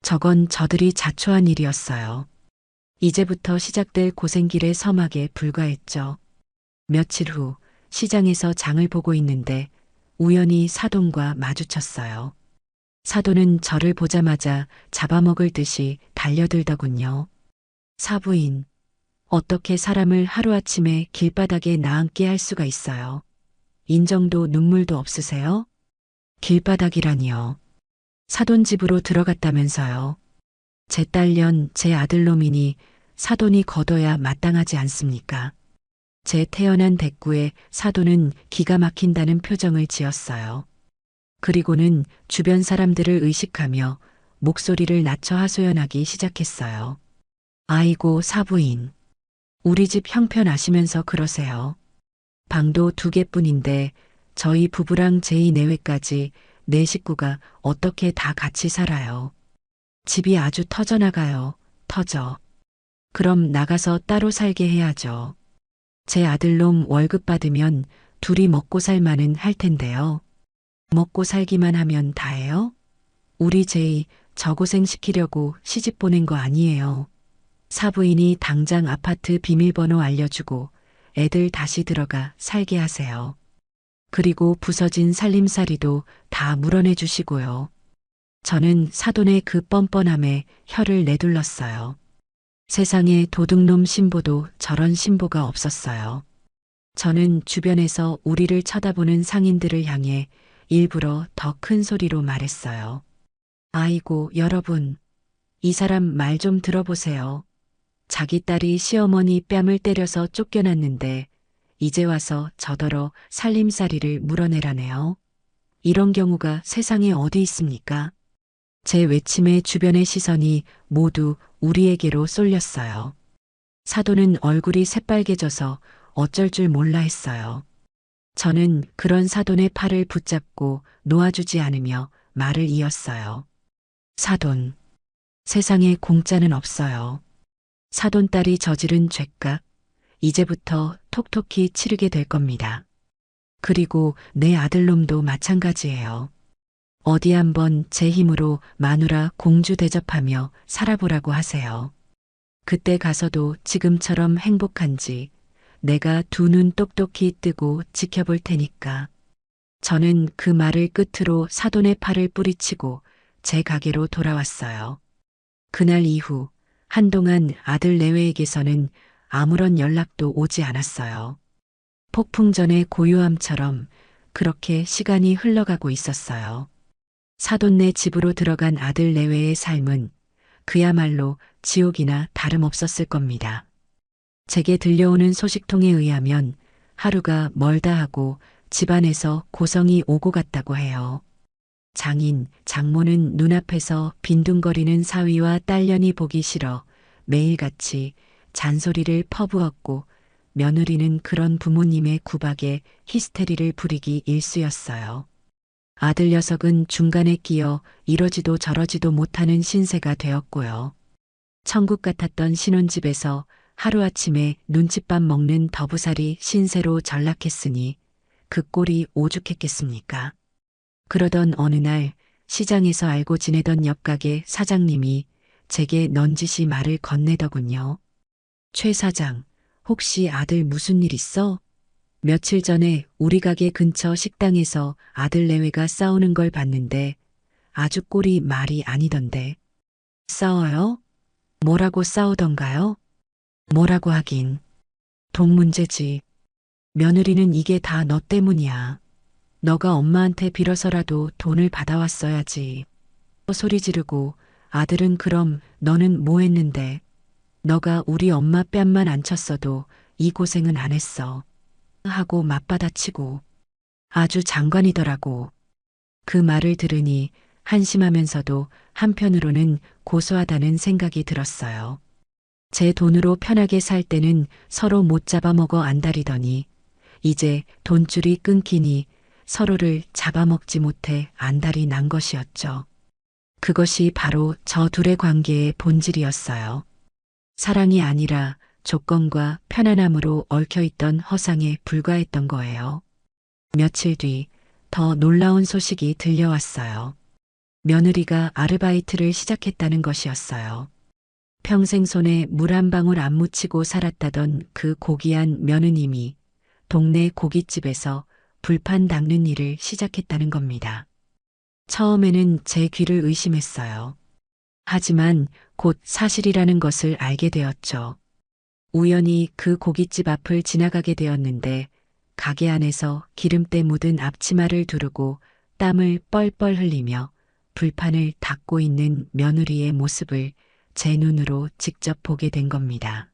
저건 저들이 자초한 일이었어요. 이제부터 시작될 고생길의 서막에 불과했죠. 며칠 후 시장에서 장을 보고 있는데 우연히 사돈과 마주쳤어요. 사돈은 저를 보자마자 잡아먹을 듯이 달려들더군요. 사부인, 어떻게 사람을 하루아침에 길바닥에 나앉게 할 수가 있어요? 인정도 눈물도 없으세요? 길바닥이라니요. 사돈 집으로 들어갔다면서요. 제 딸년 제 아들놈이니 사돈이 걷어야 마땅하지 않습니까? 제 태어난 대꾸에 사돈은 기가 막힌다는 표정을 지었어요. 그리고는 주변 사람들을 의식하며 목소리를 낮춰 하소연하기 시작했어요. 아이고 사부인. 우리 집 형편 아시면서 그러세요. 방도 2개뿐인데 저희 부부랑 제이 내외까지 4식구가 어떻게 다 같이 살아요. 집이 아주 터져나가요. 터져. 그럼 나가서 따로 살게 해야죠. 제 아들놈 월급 받으면 둘이 먹고 살만은 할 텐데요. 먹고 살기만 하면 다예요? 우리 제이 저 고생 시키려고 시집 보낸 거 아니에요. 사부인이 당장 아파트 비밀번호 알려주고 애들 다시 들어가 살게 하세요. 그리고 부서진 살림살이도 다 물어내 주시고요. 저는 사돈의 그 뻔뻔함에 혀를 내둘렀어요. 세상에 도둑놈 신보도 저런 신보가 없었어요. 저는 주변에서 우리를 쳐다보는 상인들을 향해 일부러 더 큰 소리로 말했어요. 아이고, 여러분. 이 사람 말 좀 들어보세요. 자기 딸이 시어머니 뺨을 때려서 쫓겨났는데 이제 와서 저더러 살림살이를 물어내라네요. 이런 경우가 세상에 어디 있습니까? 제 외침에 주변의 시선이 모두 우리에게로 쏠렸어요. 사돈은 얼굴이 새빨개져서 어쩔 줄 몰라 했어요. 저는 그런 사돈의 팔을 붙잡고 놓아주지 않으며 말을 이었어요. 사돈, 세상에 공짜는 없어요. 사돈 딸이 저지른 죄값, 이제부터 톡톡히 치르게 될 겁니다. 그리고 내 아들놈도 마찬가지예요. 어디 한번 제 힘으로 마누라 공주 대접하며 살아보라고 하세요. 그때 가서도 지금처럼 행복한지 내가 2눈 똑똑히 뜨고 지켜볼 테니까. 저는 그 말을 끝으로 사돈의 팔을 뿌리치고 제 가게로 돌아왔어요. 그날 이후 한동안 아들 내외에게서는 아무런 연락도 오지 않았어요. 폭풍전의 고요함처럼 그렇게 시간이 흘러가고 있었어요. 사돈네 집으로 들어간 아들 내외의 삶은 그야말로 지옥이나 다름없었을 겁니다. 제게 들려오는 소식통에 의하면 하루가 멀다 하고 집안에서 고성이 오고 갔다고 해요. 장인, 장모는 눈앞에서 빈둥거리는 사위와 딸년이 보기 싫어 매일같이 잔소리를 퍼부었고 며느리는 그런 부모님의 구박에 히스테리를 부리기 일쑤였어요. 아들 녀석은 중간에 끼어 이러지도 저러지도 못하는 신세가 되었고요. 천국 같았던 신혼집에서 하루아침에 눈칫밥 먹는 더부살이 신세로 전락했으니 그 꼴이 오죽했겠습니까? 그러던 어느 날 시장에서 알고 지내던 옆가게 사장님이 제게 넌지시 말을 건네더군요. 최 사장, 혹시 아들 무슨 일 있어? 며칠 전에 우리 가게 근처 식당에서 아들 내외가 싸우는 걸 봤는데 아주 꼴이 말이 아니던데. 싸워요? 뭐라고 싸우던가요? 뭐라고 하긴. 돈 문제지. 며느리는 이게 다 너 때문이야. 너가 엄마한테 빌어서라도 돈을 받아왔어야지. 소리 지르고 아들은 그럼 너는 뭐 했는데. 너가 우리 엄마 뺨만 안 쳤어도 이 고생은 안 했어. 하고 맞받아치고 아주 장관이더라고. 그 말을 들으니 한심하면서도 한편으로는 고소하다는 생각이 들었어요. 제 돈으로 편하게 살 때는 서로 못 잡아먹어 안달이더니 이제 돈줄이 끊기니 서로를 잡아먹지 못해 안달이 난 것이었죠. 그것이 바로 저 둘의 관계의 본질이었어요. 사랑이 아니라 조건과 편안함으로 얽혀있던 허상에 불과했던 거예요. 며칠 뒤 더 놀라운 소식이 들려왔어요. 며느리가 아르바이트를 시작했다는 것이었어요. 평생 손에 물 한 방울 안 묻히고 살았다던 그 고귀한 며느님이 동네 고깃집에서 불판 닦는 일을 시작했다는 겁니다. 처음에는 제 귀를 의심했어요. 하지만 곧 사실이라는 것을 알게 되었죠. 우연히 그 고깃집 앞을 지나가게 되었는데 가게 안에서 기름때 묻은 앞치마를 두르고 땀을 뻘뻘 흘리며 불판을 닦고 있는 며느리의 모습을 제 눈으로 직접 보게 된 겁니다.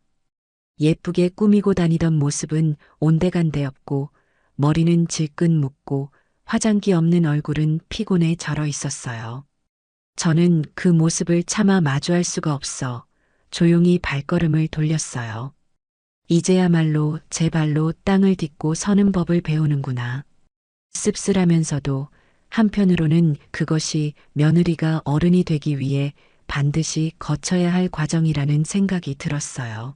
예쁘게 꾸미고 다니던 모습은 온데간데 없고 머리는 질끈 묶고 화장기 없는 얼굴은 피곤해 절어 있었어요. 저는 그 모습을 차마 마주할 수가 없어 조용히 발걸음을 돌렸어요. 이제야말로 제 발로 땅을 딛고 서는 법을 배우는구나. 씁쓸하면서도 한편으로는 그것이 며느리가 어른이 되기 위해 반드시 거쳐야 할 과정이라는 생각이 들었어요.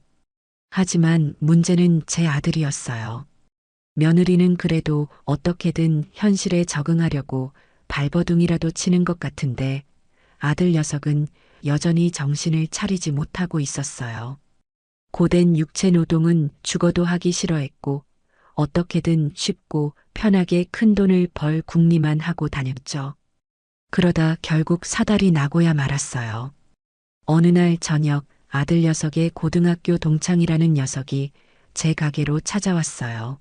하지만 문제는 제 아들이었어요. 며느리는 그래도 어떻게든 현실에 적응하려고 발버둥이라도 치는 것 같은데 아들 녀석은 여전히 정신을 차리지 못하고 있었어요. 고된 육체 노동은 죽어도 하기 싫어했고 어떻게든 쉽고 편하게 큰 돈을 벌 궁리만 하고 다녔죠. 그러다 결국 사달이 나고야 말았어요. 어느 날 저녁 아들 녀석의 고등학교 동창이라는 녀석이 제 가게로 찾아왔어요.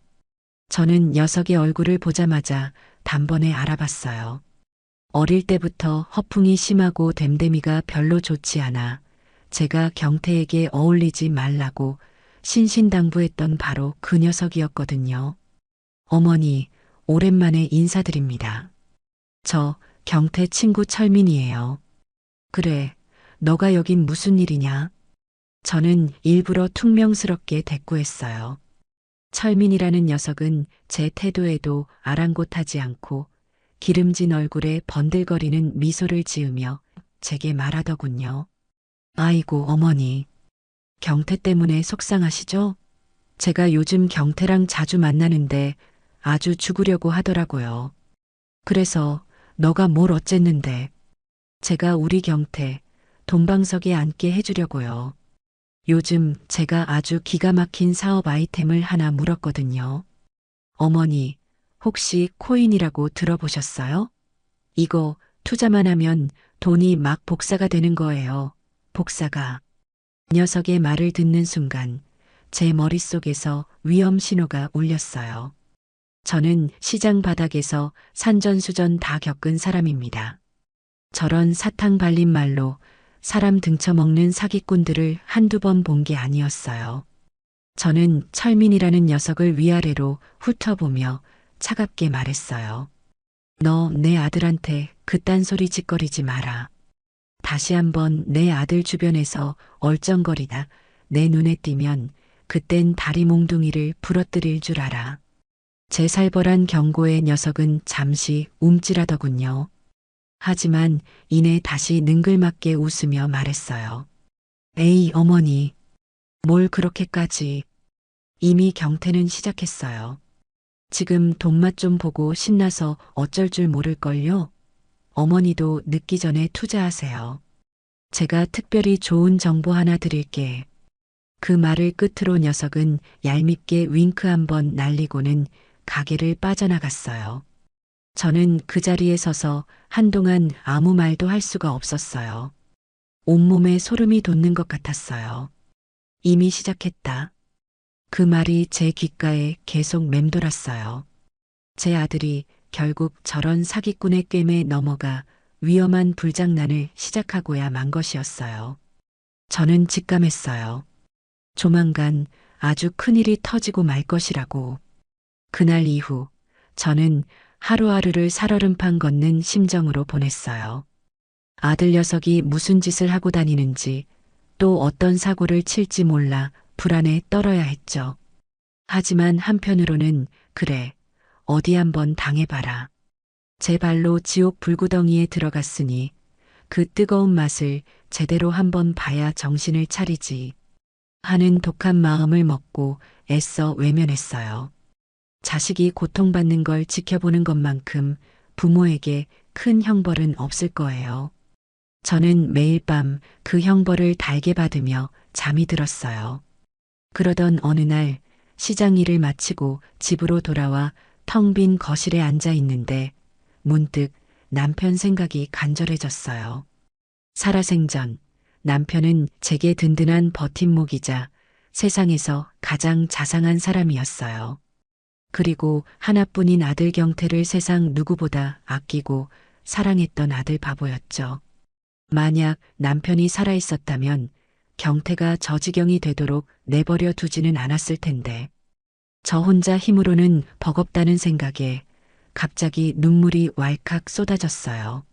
저는 녀석의 얼굴을 보자마자 단번에 알아봤어요. 어릴 때부터 허풍이 심하고 됨됨이가 별로 좋지 않아 제가 경태에게 어울리지 말라고 신신당부했던 바로 그 녀석이었거든요. 어머니, 오랜만에 인사드립니다. 저 경태 친구 철민이에요. 그래, 너가 여긴 무슨 일이냐? 저는 일부러 퉁명스럽게 대꾸했어요. 철민이라는 녀석은 제 태도에도 아랑곳하지 않고 기름진 얼굴에 번들거리는 미소를 지으며 제게 말하더군요. 아이고, 어머니. 경태 때문에 속상하시죠? 제가 요즘 경태랑 자주 만나는데 아주 죽으려고 하더라고요. 그래서 너가 뭘 어쨌는데 제가 우리 경태 돈방석에 앉게 해주려고요. 요즘 제가 아주 기가 막힌 사업 아이템을 하나 물었거든요. 어머니, 혹시 코인이라고 들어보셨어요? 이거 투자만 하면 돈이 막 복사가 되는 거예요. 복사가. 녀석의 말을 듣는 순간 제 머릿속에서 위험 신호가 울렸어요. 저는 시장 바닥에서 산전수전 다 겪은 사람입니다. 저런 사탕 발린 말로 사람 등쳐먹는 사기꾼들을 한두 번 본 게 아니었어요. 저는 철민이라는 녀석을 위아래로 훑어보며 차갑게 말했어요. 너 내 아들한테 그딴 소리 짓거리지 마라. 다시 한번 내 아들 주변에서 얼쩡거리다 내 눈에 띄면 그땐 다리 몽둥이를 부러뜨릴 줄 알아. 제 살벌한 경고에 녀석은 잠시 움찔하더군요. 하지만 이내 다시 능글맞게 웃으며 말했어요. 에이, 어머니. 뭘 그렇게까지. 이미 경태는 시작했어요. 지금 돈맛 좀 보고 신나서 어쩔 줄 모를걸요. 어머니도 늦기 전에 투자하세요. 제가 특별히 좋은 정보 하나 드릴게. 그 말을 끝으로 녀석은 얄밉게 윙크 한번 날리고는 가게를 빠져나갔어요. 저는 그 자리에 서서 한동안 아무 말도 할 수가 없었어요. 온몸에 소름이 돋는 것 같았어요. 이미 시작했다. 그 말이 제 귓가에 계속 맴돌았어요. 제 아들이 결국 저런 사기꾼의 꿰매에 넘어가 위험한 불장난을 시작하고야 만 것이었어요. 저는 직감했어요. 조만간 아주 큰일이 터지고 말 것이라고. 그날 이후 저는 하루하루를 살얼음판 걷는 심정으로 보냈어요. 아들 녀석이 무슨 짓을 하고 다니는지 또 어떤 사고를 칠지 몰라 불안에 떨어야 했죠. 하지만 한편으로는 그래, 어디 한번 당해봐라. 제 발로 지옥 불구덩이에 들어갔으니 그 뜨거운 맛을 제대로 한번 봐야 정신을 차리지 하는 독한 마음을 먹고 애써 외면했어요. 자식이 고통받는 걸 지켜보는 것만큼 부모에게 큰 형벌은 없을 거예요. 저는 매일 밤 그 형벌을 달게 받으며 잠이 들었어요. 그러던 어느 날 시장 일을 마치고 집으로 돌아와 텅 빈 거실에 앉아 있는데 문득 남편 생각이 간절해졌어요. 살아생전 남편은 제게 든든한 버팀목이자 세상에서 가장 자상한 사람이었어요. 그리고 하나뿐인 아들 경태를 세상 누구보다 아끼고 사랑했던 아들 바보였죠. 만약 남편이 살아있었다면 경태가 저 지경이 되도록 내버려 두지는 않았을 텐데. 저 혼자 힘으로는 버겁다는 생각에 갑자기 눈물이 왈칵 쏟아졌어요.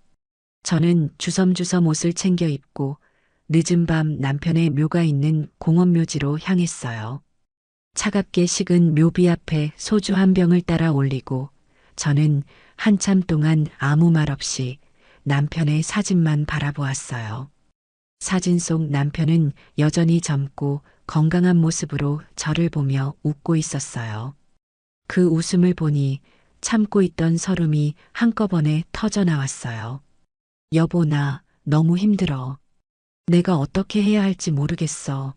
저는 주섬주섬 옷을 챙겨 입고 늦은 밤 남편의 묘가 있는 공원묘지로 향했어요. 차갑게 식은 묘비 앞에 소주 한 병을 따라 올리고 저는 한참 동안 아무 말 없이 남편의 사진만 바라보았어요. 사진 속 남편은 여전히 젊고 건강한 모습으로 저를 보며 웃고 있었어요. 그 웃음을 보니 참고 있던 서름이 한꺼번에 터져 나왔어요. 여보, 나 너무 힘들어. 내가 어떻게 해야 할지 모르겠어.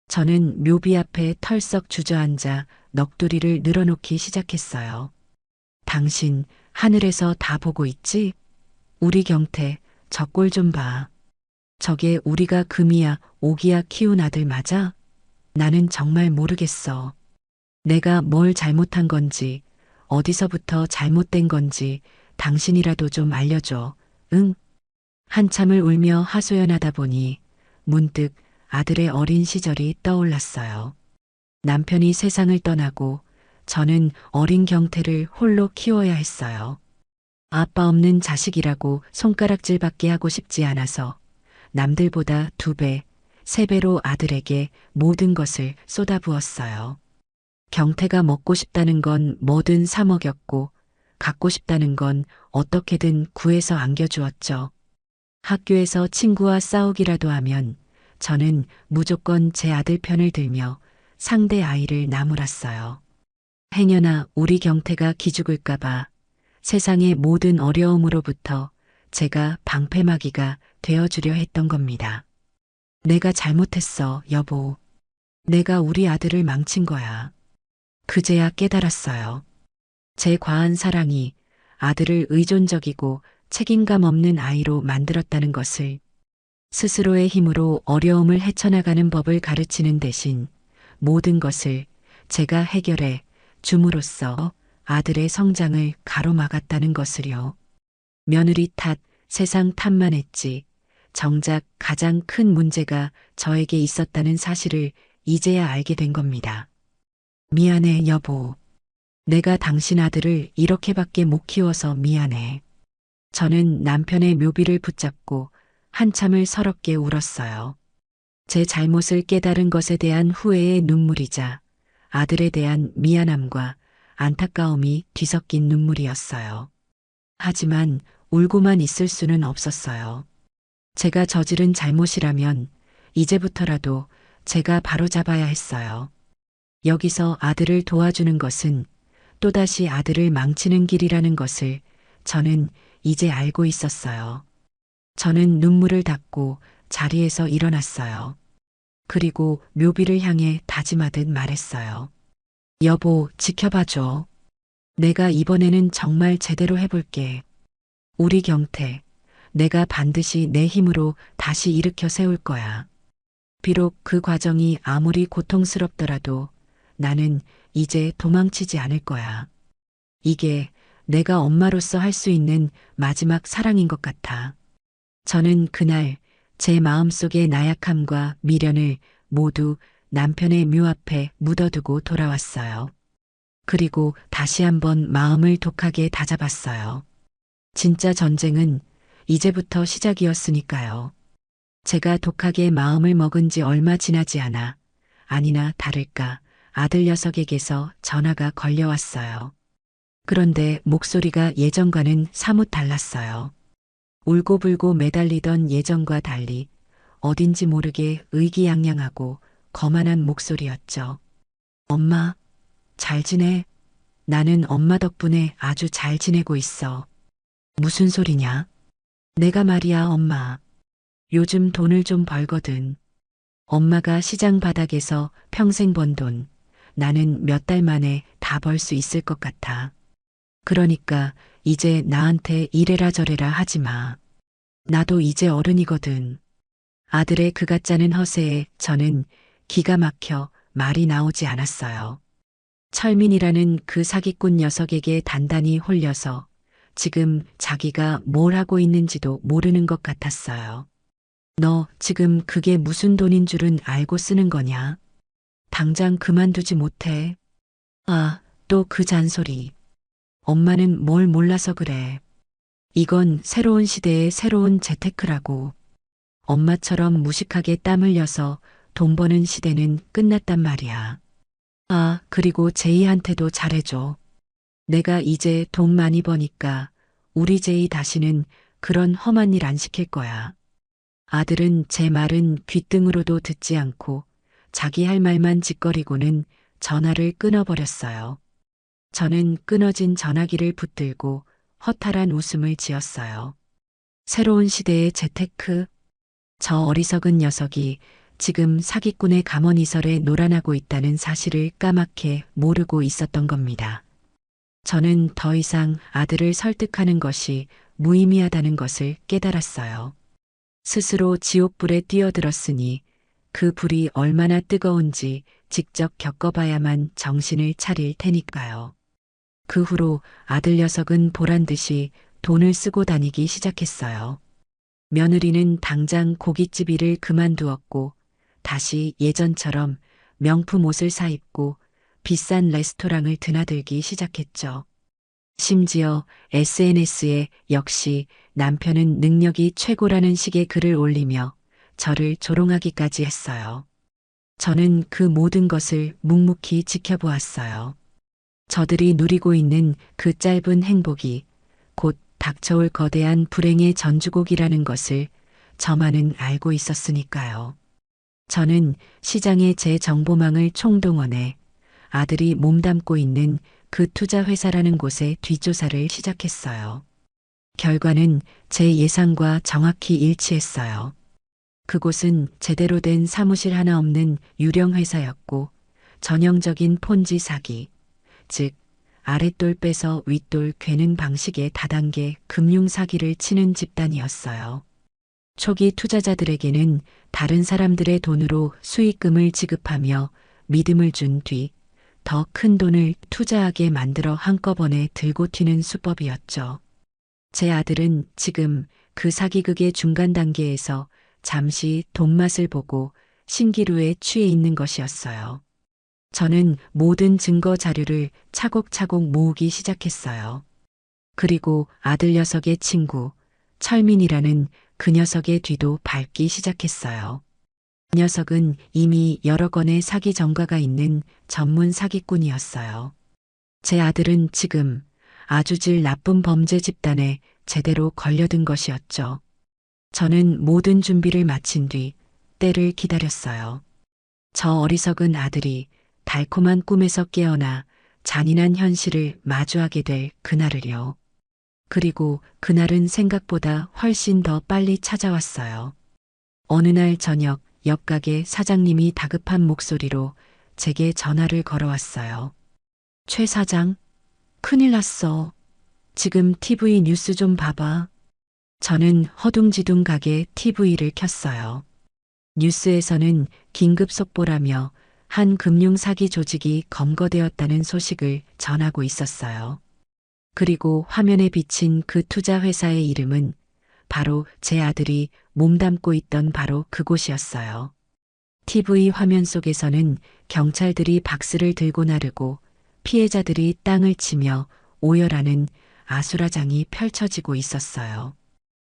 저는 묘비 앞에 털썩 주저앉아 넋두리를 늘어놓기 시작했어요. 당신 하늘에서 다 보고 있지? 우리 경태, 저 꼴 좀 봐. 저게 우리가 금이야 오기야 키운 아들 맞아? 나는 정말 모르겠어. 내가 뭘 잘못한 건지, 어디서부터 잘못된 건지 당신이라도 좀 알려줘. 응? 한참을 울며 하소연하다 보니 문득 아들의 어린 시절이 떠올랐어요. 남편이 세상을 떠나고 저는 어린 경태를 홀로 키워야 했어요. 아빠 없는 자식이라고 손가락질밖에 하고 싶지 않아서 남들보다 2배, 3배로 아들에게 모든 것을 쏟아부었어요. 경태가 먹고 싶다는 건 뭐든 사 먹였고 갖고 싶다는 건 어떻게든 구해서 안겨주었죠. 학교에서 친구와 싸우기라도 하면 저는 무조건 제 아들 편을 들며 상대 아이를 나무랐어요. 행여나 우리 경태가 기죽을까봐 세상의 모든 어려움으로부터 제가 방패막이가 되어주려 했던 겁니다. 내가 잘못했어, 여보. 내가 우리 아들을 망친 거야. 그제야 깨달았어요. 제 과한 사랑이 아들을 의존적이고 책임감 없는 아이로 만들었다는 것을. 스스로의 힘으로 어려움을 헤쳐나가는 법을 가르치는 대신 모든 것을 제가 해결해 줌으로써 아들의 성장을 가로막았다는 것을요. 며느리 탓, 세상 탓만 했지. 정작 가장 큰 문제가 저에게 있었다는 사실을 이제야 알게 된 겁니다. 미안해, 여보. 내가 당신 아들을 이렇게밖에 못 키워서 미안해. 저는 남편의 묘비를 붙잡고 한참을 서럽게 울었어요. 제 잘못을 깨달은 것에 대한 후회의 눈물이자 아들에 대한 미안함과 안타까움이 뒤섞인 눈물이었어요. 하지만 울고만 있을 수는 없었어요. 제가 저지른 잘못이라면 이제부터라도 제가 바로잡아야 했어요. 여기서 아들을 도와주는 것은 또다시 아들을 망치는 길이라는 것을 저는 이제 알고 있었어요. 저는 눈물을 닦고 자리에서 일어났어요. 그리고 묘비를 향해 다짐하듯 말했어요. 여보, 지켜봐줘. 내가 이번에는 정말 제대로 해볼게. 우리 경태, 내가 반드시 내 힘으로 다시 일으켜 세울 거야. 비록 그 과정이 아무리 고통스럽더라도 나는 이제 도망치지 않을 거야. 이게 내가 엄마로서 할 수 있는 마지막 사랑인 것 같아. 저는 그날 제 마음속의 나약함과 미련을 모두 남편의 묘 앞에 묻어두고 돌아왔어요. 그리고 다시 한번 마음을 독하게 다잡았어요. 진짜 전쟁은 이제부터 시작이었으니까요. 제가 독하게 마음을 먹은 지 얼마 지나지 않아 아니나 다를까 아들 녀석에게서 전화가 걸려왔어요. 그런데 목소리가 예전과는 사뭇 달랐어요. 울고불고 매달리던 예전과 달리 어딘지 모르게 의기양양하고 거만한 목소리였죠. 엄마, 잘 지내? 나는 엄마 덕분에 아주 잘 지내고 있어. 무슨 소리냐? 내가 말이야, 엄마. 요즘 돈을 좀 벌거든. 엄마가 시장 바닥에서 평생 번 돈, 나는 몇 달 만에 다 벌 수 있을 것 같아. 그러니까 이제 나한테 이래라 저래라 하지 마. 나도 이제 어른이거든. 아들의 그 가짜는 허세에 저는 기가 막혀 말이 나오지 않았어요. 철민이라는 그 사기꾼 녀석에게 단단히 홀려서 지금 자기가 뭘 하고 있는지도 모르는 것 같았어요. 너 지금 그게 무슨 돈인 줄은 알고 쓰는 거냐? 당장 그만두지 못해. 아, 또 그 잔소리. 엄마는 뭘 몰라서 그래. 이건 새로운 시대의 새로운 재테크라고. 엄마처럼 무식하게 땀 흘려서 돈 버는 시대는 끝났단 말이야. 아, 그리고 제이한테도 잘해줘. 내가 이제 돈 많이 버니까 우리 제이 다시는 그런 험한 일 안 시킬 거야. 아들은 제 말은 귓등으로도 듣지 않고 자기 할 말만 짓거리고는 전화를 끊어버렸어요. 저는 끊어진 전화기를 붙들고 허탈한 웃음을 지었어요. 새로운 시대의 재테크, 저 어리석은 녀석이 지금 사기꾼의 감언이설에 놀아나고 있다는 사실을 까맣게 모르고 있었던 겁니다. 저는 더 이상 아들을 설득하는 것이 무의미하다는 것을 깨달았어요. 스스로 지옥불에 뛰어들었으니 그 불이 얼마나 뜨거운지 직접 겪어봐야만 정신을 차릴 테니까요. 그 후로 아들 녀석은 보란 듯이 돈을 쓰고 다니기 시작했어요. 며느리는 당장 고깃집 일을 그만두었고 다시 예전처럼 명품 옷을 사입고 비싼 레스토랑을 드나들기 시작했죠. 심지어 SNS에 역시 남편은 능력이 최고라는 식의 글을 올리며 저를 조롱하기까지 했어요. 저는 그 모든 것을 묵묵히 지켜보았어요. 저들이 누리고 있는 그 짧은 행복이 곧 닥쳐올 거대한 불행의 전주곡이라는 것을 저만은 알고 있었으니까요. 저는 시장의 제 정보망을 총동원해 아들이 몸담고 있는 그 투자 회사라는 곳에 뒷조사를 시작했어요. 결과는 제 예상과 정확히 일치했어요. 그곳은 제대로 된 사무실 하나 없는 유령 회사였고 전형적인 폰지 사기, 즉 아랫돌 빼서 윗돌 괴는 방식의 다단계 금융 사기를 치는 집단이었어요. 초기 투자자들에게는 다른 사람들의 돈으로 수익금을 지급하며 믿음을 준 뒤 더 큰 돈을 투자하게 만들어 한꺼번에 들고 튀는 수법이었죠. 제 아들은 지금 그 사기극의 중간 단계에서 잠시 돈맛을 보고 신기루에 취해 있는 것이었어요. 저는 모든 증거 자료를 차곡차곡 모으기 시작했어요. 그리고 아들 녀석의 친구, 철민이라는 그 녀석의 뒤도 밟기 시작했어요. 그 녀석은 이미 여러 건의 사기 전과가 있는 전문 사기꾼이었어요. 제 아들은 지금 아주 질 나쁜 범죄 집단에 제대로 걸려든 것이었죠. 저는 모든 준비를 마친 뒤 때를 기다렸어요. 저 어리석은 아들이 달콤한 꿈에서 깨어나 잔인한 현실을 마주하게 될 그날을요. 그리고 그날은 생각보다 훨씬 더 빨리 찾아왔어요. 어느 날 저녁 옆 가게 사장님이 다급한 목소리로 제게 전화를 걸어왔어요. 최 사장, 큰일 났어. 지금 TV 뉴스 좀 봐봐. 저는 허둥지둥 가게 TV를 켰어요. 뉴스에서는 긴급 속보라며 한 금융 사기 조직이 검거되었다는 소식을 전하고 있었어요. 그리고 화면에 비친 그 투자 회사의 이름은 바로 제 아들이 몸담고 있던 바로 그곳이었어요. TV 화면 속에서는 경찰들이 박스를 들고 나르고 피해자들이 땅을 치며 오열하는 아수라장이 펼쳐지고 있었어요.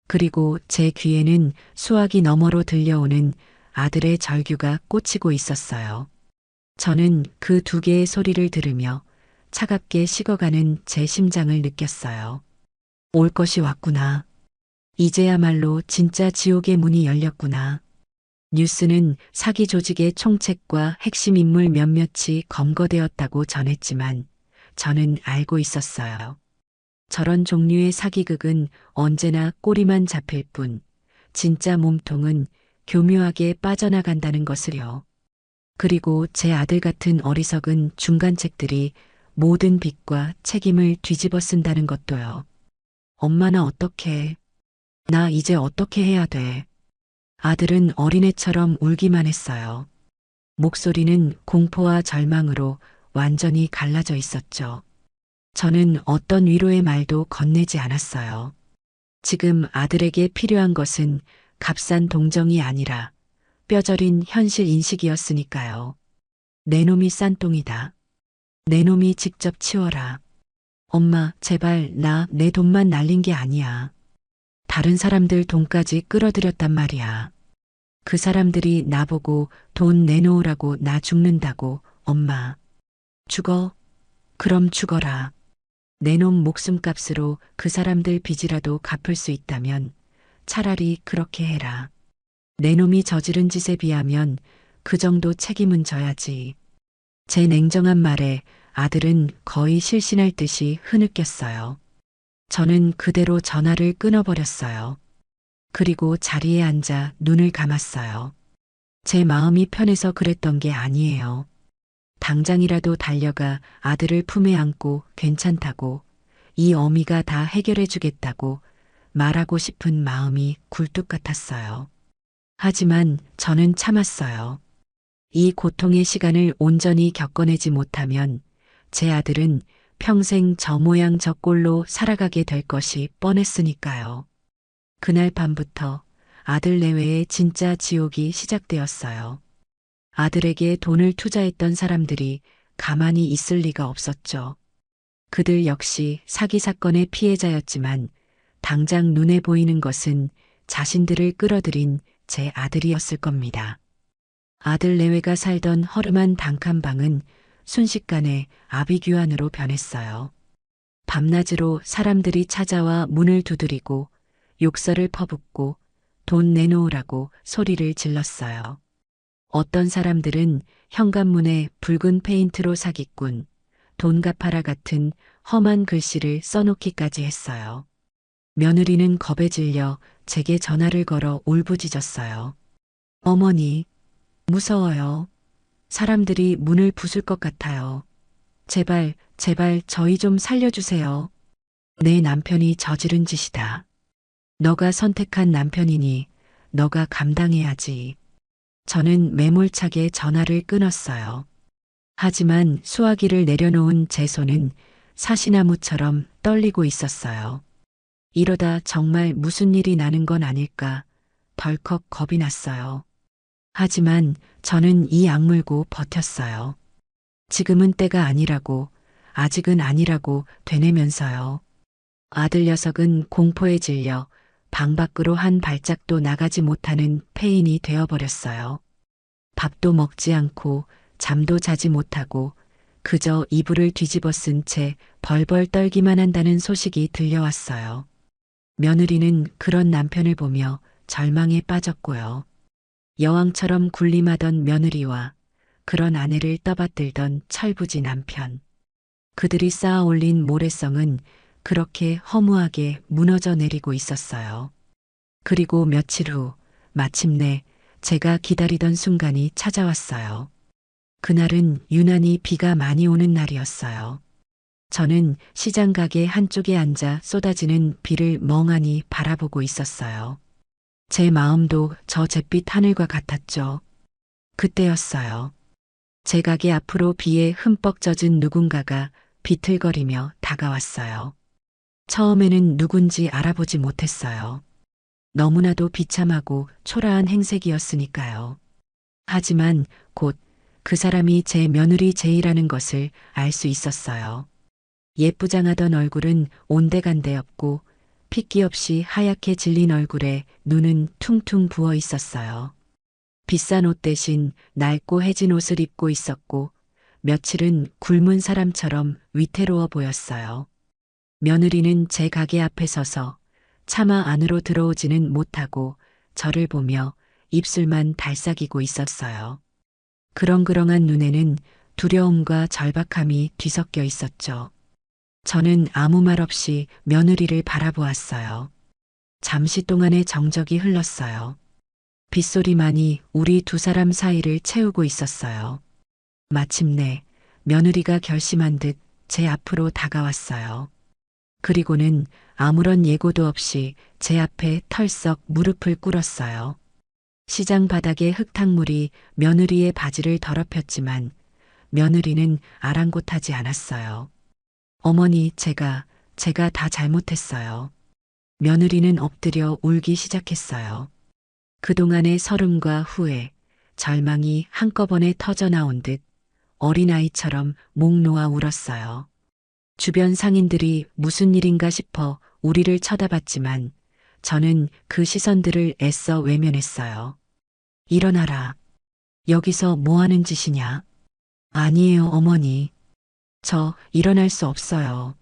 그리고 제 귀에는 수화기 너머로 들려오는 아들의 절규가 꽂히고 있었어요. 저는 그 두 개의 소리를 들으며 차갑게 식어가는 제 심장을 느꼈어요. 올 것이 왔구나. 이제야말로 진짜 지옥의 문이 열렸구나. 뉴스는 사기 조직의 총책과 핵심 인물 몇몇이 검거되었다고 전했지만 저는 알고 있었어요. 저런 종류의 사기극은 언제나 꼬리만 잡힐 뿐 진짜 몸통은 교묘하게 빠져나간다는 것을요. 그리고 제 아들 같은 어리석은 중간책들이 모든 빚과 책임을 뒤집어 쓴다는 것도요. 엄마 나 어떡해. 나 이제 어떻게 해야 돼. 아들은 어린애처럼 울기만 했어요. 목소리는 공포와 절망으로 완전히 갈라져 있었죠. 저는 어떤 위로의 말도 건네지 않았어요. 지금 아들에게 필요한 것은 값싼 동정이 아니라 뼈저린 현실 인식이었으니까요. 내 놈이 싼똥이다. 내 놈이 직접 치워라. 엄마, 제발 나 내 돈만 날린 게 아니야. 다른 사람들 돈까지 끌어들였단 말이야. 그 사람들이 나보고 돈 내놓으라고 나 죽는다고, 엄마. 죽어? 그럼 죽어라. 내 놈 목숨값으로 그 사람들 빚이라도 갚을 수 있다면 차라리 그렇게 해라. 내 놈이 저지른 짓에 비하면 그 정도 책임은 져야지. 제 냉정한 말에 아들은 거의 실신할 듯이 흐느꼈어요. 저는 그대로 전화를 끊어버렸어요. 그리고 자리에 앉아 눈을 감았어요. 제 마음이 편해서 그랬던 게 아니에요. 당장이라도 달려가 아들을 품에 안고 괜찮다고, 이 어미가 다 해결해 주겠다고 말하고 싶은 마음이 굴뚝 같았어요. 하지만 저는 참았어요. 이 고통의 시간을 온전히 겪어내지 못하면 제 아들은 평생 저 모양 저 꼴로 살아가게 될 것이 뻔했으니까요. 그날 밤부터 아들 내외의 진짜 지옥이 시작되었어요. 아들에게 돈을 투자했던 사람들이 가만히 있을 리가 없었죠. 그들 역시 사기 사건의 피해자였지만 당장 눈에 보이는 것은 자신들을 끌어들인 제 아들이었을 겁니다. 아들 내외가 살던 허름한 단칸방은 순식간에 아비규환으로 변했어요. 밤낮으로 사람들이 찾아와 문을 두드리고 욕설을 퍼붓고 돈 내놓으라고 소리를 질렀어요. 어떤 사람들은 현관문에 붉은 페인트로 사기꾼, 돈 갚아라 같은 험한 글씨를 써놓기까지 했어요. 며느리는 겁에 질려 제게 전화를 걸어 울부짖었어요. 어머니, 무서워요. 사람들이 문을 부술 것 같아요. 제발, 제발 저희 좀 살려주세요. 내 남편이 저지른 짓이다. 너가 선택한 남편이니 너가 감당해야지. 저는 매몰차게 전화를 끊었어요. 하지만 수화기를 내려놓은 제 손은 사시나무처럼 떨리고 있었어요. 이러다 정말 무슨 일이 나는 건 아닐까 덜컥 겁이 났어요. 하지만 저는 이 악물고 버텼어요. 지금은 때가 아니라고, 아직은 아니라고 되뇌면서요. 아들 녀석은 공포에 질려 방 밖으로 한 발짝도 나가지 못하는 폐인이 되어버렸어요. 밥도 먹지 않고 잠도 자지 못하고 그저 이불을 뒤집어 쓴 채 벌벌 떨기만 한다는 소식이 들려왔어요. 며느리는 그런 남편을 보며 절망에 빠졌고요. 여왕처럼 군림하던 며느리와 그런 아내를 떠받들던 철부지 남편. 그들이 쌓아 올린 모래성은 그렇게 허무하게 무너져 내리고 있었어요. 그리고 며칠 후 마침내 제가 기다리던 순간이 찾아왔어요. 그날은 유난히 비가 많이 오는 날이었어요. 저는 시장 가게 한쪽에 앉아 쏟아지는 비를 멍하니 바라보고 있었어요. 제 마음도 저 잿빛 하늘과 같았죠. 그때였어요. 제 가게 앞으로 비에 흠뻑 젖은 누군가가 비틀거리며 다가왔어요. 처음에는 누군지 알아보지 못했어요. 너무나도 비참하고 초라한 행색이었으니까요. 하지만 곧 그 사람이 제 며느리 제이라는 것을 알 수 있었어요. 예쁘장하던 얼굴은 온데간데없고 핏기 없이 하얗게 질린 얼굴에 눈은 퉁퉁 부어 있었어요. 비싼 옷 대신 낡고 해진 옷을 입고 있었고 며칠은 굶은 사람처럼 위태로워 보였어요. 며느리는 제 가게 앞에 서서 차마 안으로 들어오지는 못하고 저를 보며 입술만 달싹이고 있었어요. 그렁그렁한 눈에는 두려움과 절박함이 뒤섞여 있었죠. 저는 아무 말 없이 며느리를 바라보았어요. 잠시 동안의 정적이 흘렀어요. 빗소리만이 우리 두 사람 사이를 채우고 있었어요. 마침내 며느리가 결심한 듯 제 앞으로 다가왔어요. 그리고는 아무런 예고도 없이 제 앞에 털썩 무릎을 꿇었어요. 시장 바닥의 흙탕물이 며느리의 바지를 더럽혔지만 며느리는 아랑곳하지 않았어요. 어머니, 제가 다 잘못했어요. 며느리는 엎드려 울기 시작했어요. 그동안의 서름과 후회, 절망이 한꺼번에 터져 나온 듯 어린아이처럼 목 놓아 울었어요. 주변 상인들이 무슨 일인가 싶어 우리를 쳐다봤지만 저는 그 시선들을 애써 외면했어요. 일어나라. 여기서 뭐 하는 짓이냐? 아니에요, 어머니. 저 일어날 수 없어요.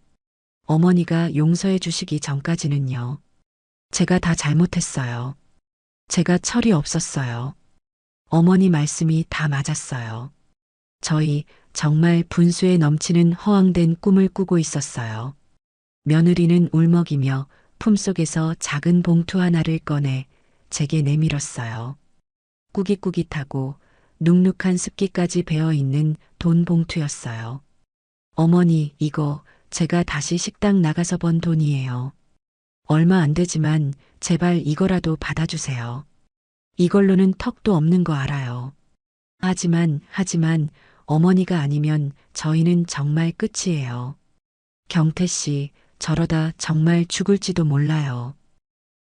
어머니가 용서해 주시기 전까지는요. 제가 다 잘못했어요. 제가 철이 없었어요. 어머니 말씀이 다 맞았어요. 저희 정말 분수에 넘치는 허황된 꿈을 꾸고 있었어요. 며느리는 울먹이며 품속에서 작은 봉투 하나를 꺼내 제게 내밀었어요. 꾸깃꾸깃하고 눅눅한 습기까지 배어있는 돈 봉투였어요. 어머니, 이거 제가 다시 식당 나가서 번 돈이에요. 얼마 안 되지만 제발 이거라도 받아주세요. 이걸로는 턱도 없는 거 알아요. 하지만 어머니가 아니면 저희는 정말 끝이에요. 경태 씨, 저러다 정말 죽을지도 몰라요.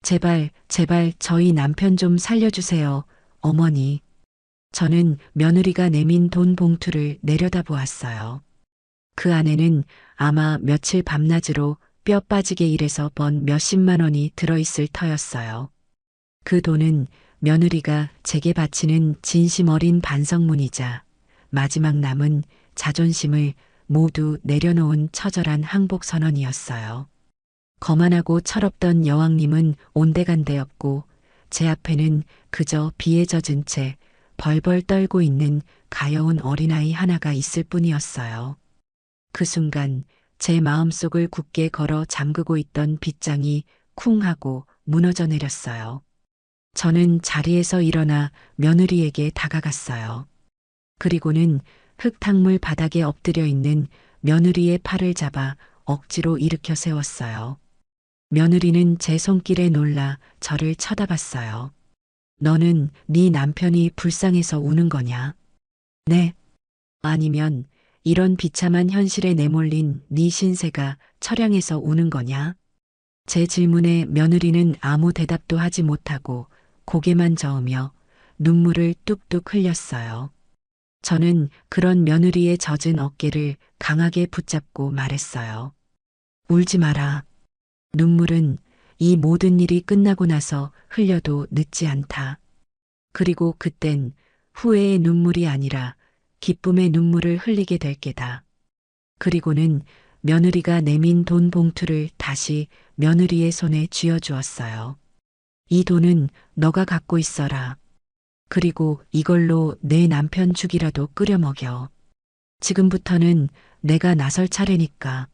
제발 저희 남편 좀 살려주세요, 어머니. 저는 며느리가 내민 돈 봉투를 내려다보았어요. 그 안에는 아마 며칠 밤낮으로 뼈 빠지게 일해서 번 몇십만 원이 들어있을 터였어요. 그 돈은 며느리가 제게 바치는 진심 어린 반성문이자 마지막 남은 자존심을 모두 내려놓은 처절한 항복 선언이었어요. 거만하고 철없던 여왕님은 온데간데였고 제 앞에는 그저 비에 젖은 채 벌벌 떨고 있는 가여운 어린아이 하나가 있을 뿐이었어요. 그 순간 제 마음속을 굳게 걸어 잠그고 있던 빗장이 쿵 하고 무너져 내렸어요. 저는 자리에서 일어나 며느리에게 다가갔어요. 그리고는 흙탕물 바닥에 엎드려 있는 며느리의 팔을 잡아 억지로 일으켜 세웠어요. 며느리는 제 손길에 놀라 저를 쳐다봤어요. 너는 네 남편이 불쌍해서 우는 거냐? 네. 아니면 이런 비참한 현실에 내몰린 네 신세가 처량해서 우는 거냐? 제 질문에 며느리는 아무 대답도 하지 못하고 고개만 저으며 눈물을 뚝뚝 흘렸어요. 저는 그런 며느리의 젖은 어깨를 강하게 붙잡고 말했어요. 울지 마라. 눈물은 이 모든 일이 끝나고 나서 흘려도 늦지 않다. 그리고 그땐 후회의 눈물이 아니라 기쁨의 눈물을 흘리게 될 게다. 그리고는 며느리가 내민 돈 봉투를 다시 며느리의 손에 쥐어주었어요. 이 돈은 너가 갖고 있어라. 그리고 이걸로 내 남편 죽이라도 끓여 먹여. 지금부터는 내가 나설 차례니까.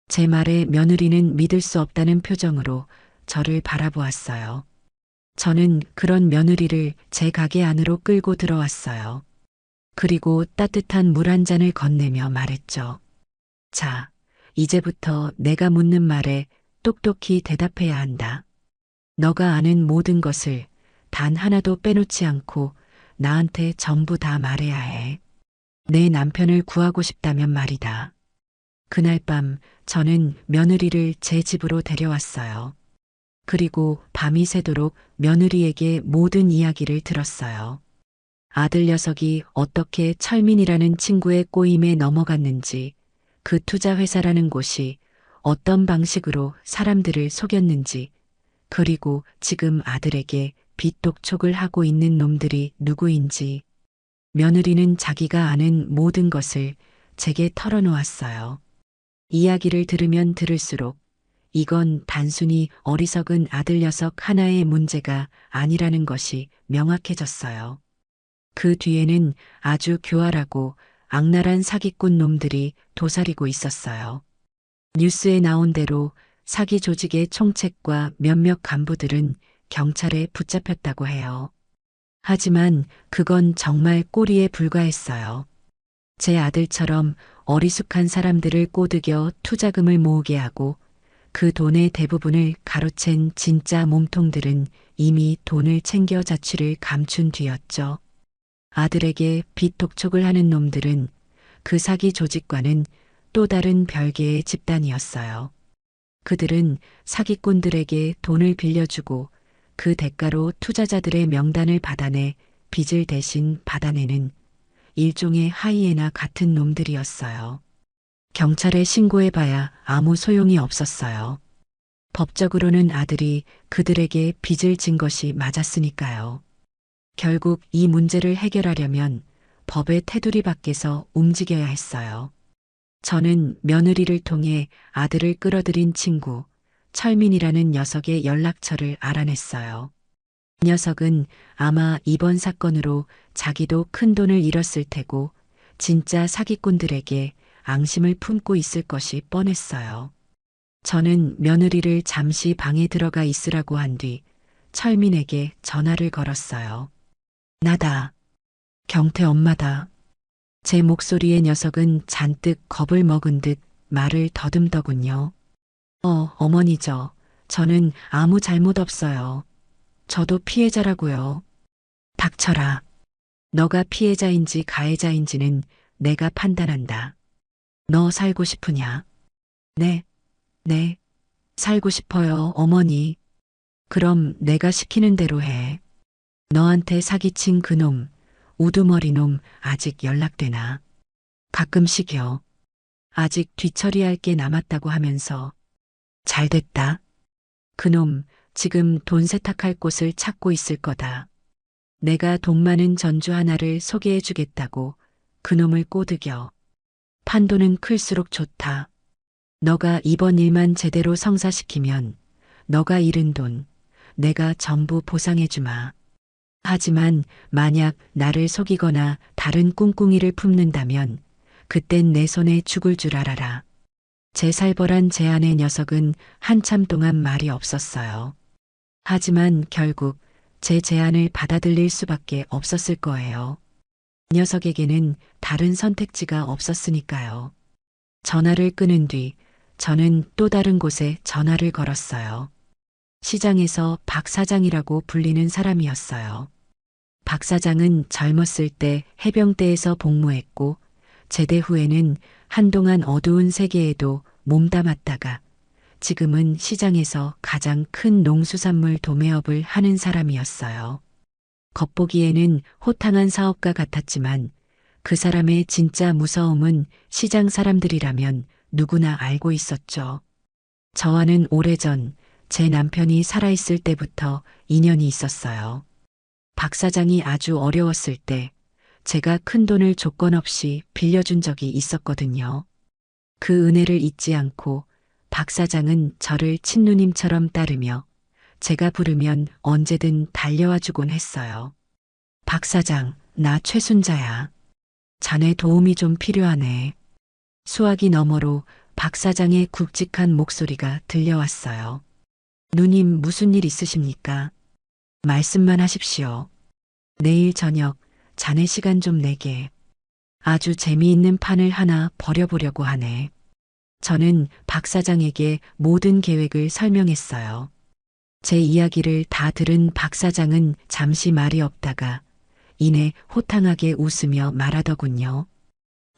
제 말에 며느리는 믿을 수 없다는 표정으로 저를 바라보았어요. 저는 그런 며느리를 제 가게 안으로 끌고 들어왔어요. 그리고 따뜻한 물 한 잔을 건네며 말했죠. 자, 이제부터 내가 묻는 말에 똑똑히 대답해야 한다. 너가 아는 모든 것을 단 하나도 빼놓지 않고 나한테 전부 다 말해야 해. 내 남편을 구하고 싶다면 말이다. 그날 밤 저는 며느리를 제 집으로 데려왔어요. 그리고 밤이 새도록 며느리에게 모든 이야기를 들었어요. 아들 녀석이 어떻게 철민이라는 친구의 꼬임에 넘어갔는지, 그 투자 회사라는 곳이 어떤 방식으로 사람들을 속였는지, 그리고 지금 아들에게 빚독촉을 하고 있는 놈들이 누구인지, 며느리는 자기가 아는 모든 것을 제게 털어놓았어요. 이야기를 들으면 들을수록 이건 단순히 어리석은 아들 녀석 하나의 문제가 아니라는 것이 명확해졌어요. 그 뒤에는 아주 교활하고 악랄한 사기꾼 놈들이 도사리고 있었어요. 뉴스에 나온 대로 사기 조직의 총책과 몇몇 간부들은 경찰에 붙잡혔다고 해요. 하지만 그건 정말 꼬리에 불과했어요. 제 아들처럼 어리숙한 사람들을 꼬드겨 투자금을 모으게 하고 그 돈의 대부분을 가로챈 진짜 몸통들은 이미 돈을 챙겨 자취를 감춘 뒤였죠. 아들에게 빚 독촉을 하는 놈들은 그 사기 조직과는 또 다른 별개의 집단이었어요. 그들은 사기꾼들에게 돈을 빌려주고 그 대가로 투자자들의 명단을 받아내 빚을 대신 받아내는 일종의 하이에나 같은 놈들이었어요. 경찰에 신고해봐야 아무 소용이 없었어요. 법적으로는 아들이 그들에게 빚을 진 것이 맞았으니까요. 결국 이 문제를 해결하려면 법의 테두리 밖에서 움직여야 했어요. 저는 며느리를 통해 아들을 끌어들인 친구, 철민이라는 녀석의 연락처를 알아냈어요. 이 녀석은 아마 이번 사건으로 자기도 큰 돈을 잃었을 테고 진짜 사기꾼들에게 앙심을 품고 있을 것이 뻔했어요. 저는 며느리를 잠시 방에 들어가 있으라고 한 뒤 철민에게 전화를 걸었어요. 나다. 경태 엄마다. 제 목소리의 녀석은 잔뜩 겁을 먹은 듯 말을 더듬더군요. 어머니죠. 저는 아무 잘못 없어요. 저도 피해자라고요. 닥쳐라. 너가 피해자인지 가해자인지는 내가 판단한다. 너 살고 싶으냐? 네, 네. 살고 싶어요, 어머니. 그럼 내가 시키는 대로 해. 너한테 사기친 그놈, 우두머리 놈 아직 연락되나? 가끔씩요. 아직 뒤처리할 게 남았다고 하면서. 잘 됐다. 그놈 지금 돈 세탁할 곳을 찾고 있을 거다. 내가 돈 많은 전주 하나를 소개해 주겠다고 그놈을 꼬드겨. 판도는 클수록 좋다. 너가 이번 일만 제대로 성사시키면 너가 잃은 돈 내가 전부 보상해 주마. 하지만 만약 나를 속이거나 다른 꿍꿍이를 품는다면 그땐 내 손에 죽을 줄 알아라. 제 살벌한 제안의 녀석은 한참 동안 말이 없었어요. 하지만 결국 제 제안을 받아들일 수밖에 없었을 거예요. 녀석에게는 다른 선택지가 없었으니까요. 전화를 끊은 뒤 저는 또 다른 곳에 전화를 걸었어요. 시장에서 박 사장이라고 불리는 사람이었어요. 박 사장은 젊었을 때 해병대에서 복무했고 제대 후에는 한동안 어두운 세계에도 몸담았다가 지금은 시장에서 가장 큰 농수산물 도매업을 하는 사람이었어요. 겉보기에는 호탕한 사업가 같았지만 그 사람의 진짜 무서움은 시장 사람들이라면 누구나 알고 있었죠. 저와는 오래전 제 남편이 살아있을 때부터 인연이 있었어요. 박 사장이 아주 어려웠을 때 제가 큰 돈을 조건 없이 빌려준 적이 있었거든요. 그 은혜를 잊지 않고 박 사장은 저를 친누님처럼 따르며 제가 부르면 언제든 달려와 주곤 했어요. 박 사장, 나 최순자야. 자네 도움이 좀 필요하네. 수화기 너머로 박 사장의 굵직한 목소리가 들려왔어요. 누님 무슨 일 있으십니까? 말씀만 하십시오. 내일 저녁 자네 시간 좀 내게. 아주 재미있는 판을 하나 벌여보려고 하네. 저는 박 사장에게 모든 계획을 설명했어요. 제 이야기를 다 들은 박 사장은 잠시 말이 없다가 이내 호탕하게 웃으며 말하더군요.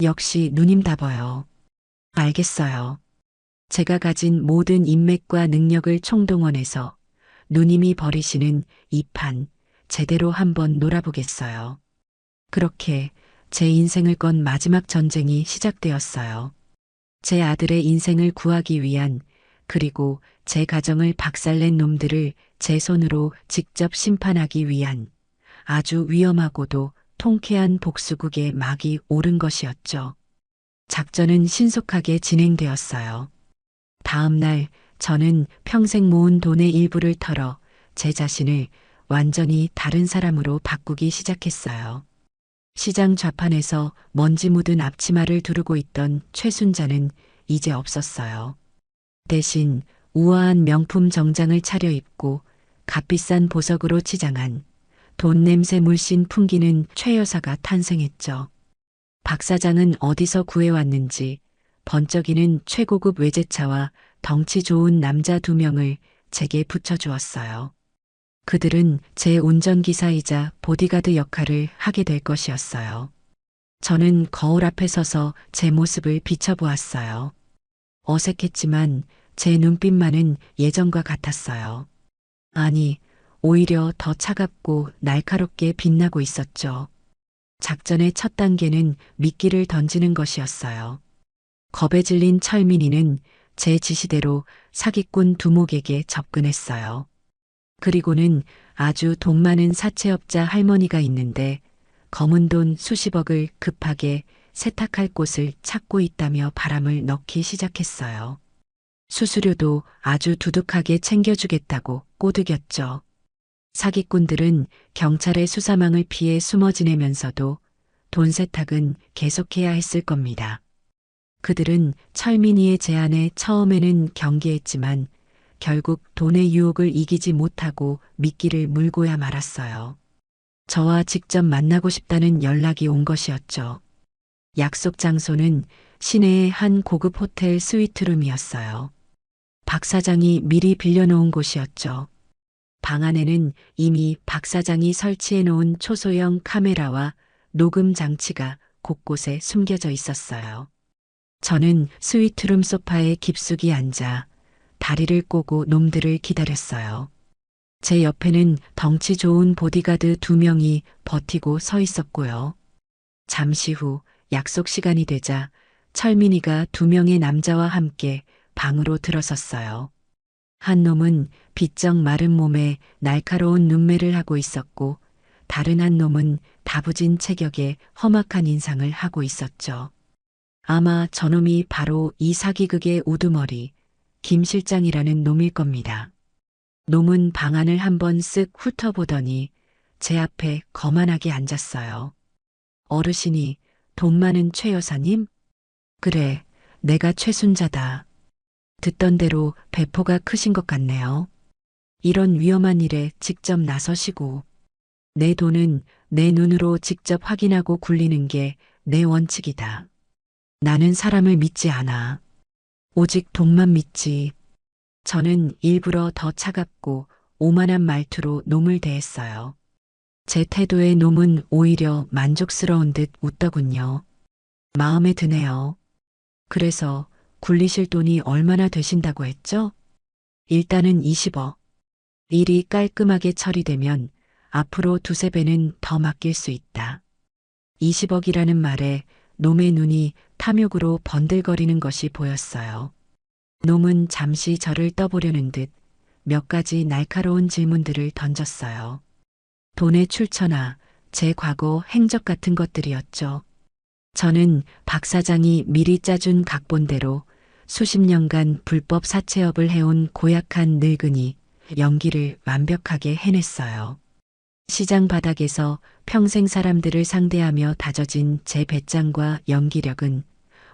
역시 누님답어요. 알겠어요. 제가 가진 모든 인맥과 능력을 총동원해서 누님이 벌이시는 이 판 제대로 한번 놀아보겠어요. 그렇게 제 인생을 건 마지막 전쟁이 시작되었어요. 제 아들의 인생을 구하기 위한 그리고 제 가정을 박살낸 놈들을 제 손으로 직접 심판하기 위한 아주 위험하고도 통쾌한 복수국의 막이 오른 것이었죠. 작전은 신속하게 진행되었어요. 다음 날 저는 평생 모은 돈의 일부를 털어 제 자신을 완전히 다른 사람으로 바꾸기 시작했어요. 시장 좌판에서 먼지 묻은 앞치마를 두르고 있던 최순자는 이제 없었어요. 대신 우아한 명품 정장을 차려입고 값비싼 보석으로 치장한 돈 냄새 물씬 풍기는 최 여사가 탄생했죠. 박 사장은 어디서 구해왔는지 번쩍이는 최고급 외제차와 덩치 좋은 남자 2명을 제게 붙여주었어요. 그들은 제 운전기사이자 보디가드 역할을 하게 될 것이었어요. 저는 거울 앞에 서서 제 모습을 비춰보았어요. 어색했지만 제 눈빛만은 예전과 같았어요. 아니, 오히려 더 차갑고 날카롭게 빛나고 있었죠. 작전의 첫 단계는 미끼를 던지는 것이었어요. 겁에 질린 철민이는 제 지시대로 사기꾼 두목에게 접근했어요. 그리고는 아주 돈 많은 사채업자 할머니가 있는데 검은 돈 수십억을 급하게 세탁할 곳을 찾고 있다며 바람을 넣기 시작했어요. 수수료도 아주 두둑하게 챙겨주겠다고 꼬드겼죠. 사기꾼들은 경찰의 수사망을 피해 숨어 지내면서도 돈 세탁은 계속해야 했을 겁니다. 그들은 철민이의 제안에 처음에는 경계했지만 결국 돈의 유혹을 이기지 못하고 미끼를 물고야 말았어요. 저와 직접 만나고 싶다는 연락이 온 것이었죠. 약속 장소는 시내의 한 고급 호텔 스위트룸이었어요. 박 사장이 미리 빌려놓은 곳이었죠. 방 안에는 이미 박 사장이 설치해 놓은 초소형 카메라와 녹음 장치가 곳곳에 숨겨져 있었어요. 저는 스위트룸 소파에 깊숙이 앉아 다리를 꼬고 놈들을 기다렸어요. 제 옆에는 덩치 좋은 보디가드 2명이 버티고 서 있었고요. 잠시 후 약속 시간이 되자 철민이가 2명의 남자와 함께 방으로 들어섰어요. 한 놈은 비쩍 마른 몸에 날카로운 눈매를 하고 있었고 다른 한 놈은 다부진 체격에 험악한 인상을 하고 있었죠. 아마 저놈이 바로 이 사기극의 우두머리 김 실장이라는 놈일 겁니다. 놈은 방안을 한번 쓱 훑어보더니 제 앞에 거만하게 앉았어요. 어르신이 돈 많은 최 여사님? 그래, 내가 최순자다. 듣던 대로 배포가 크신 것 같네요. 이런 위험한 일에 직접 나서시고 내 돈은 내 눈으로 직접 확인하고 굴리는 게 내 원칙이다. 나는 사람을 믿지 않아. 오직 돈만 믿지. 저는 일부러 더 차갑고 오만한 말투로 놈을 대했어요. 제 태도에 놈은 오히려 만족스러운 듯 웃더군요. 마음에 드네요. 그래서 굴리실 돈이 얼마나 되신다고 했죠? 일단은 20억. 일이 깔끔하게 처리되면 앞으로 2~3배는 더 맡길 수 있다. 20억이라는 말에 놈의 눈이 탐욕으로 번들거리는 것이 보였어요. 놈은 잠시 저를 떠보려는 듯 몇 가지 날카로운 질문들을 던졌어요. 돈의 출처나 제 과거 행적 같은 것들이었죠. 저는 박 사장이 미리 짜준 각본대로 수십 년간 불법 사채업을 해온 고약한 늙은이 연기를 완벽하게 해냈어요. 시장 바닥에서 평생 사람들을 상대하며 다져진 제 배짱과 연기력은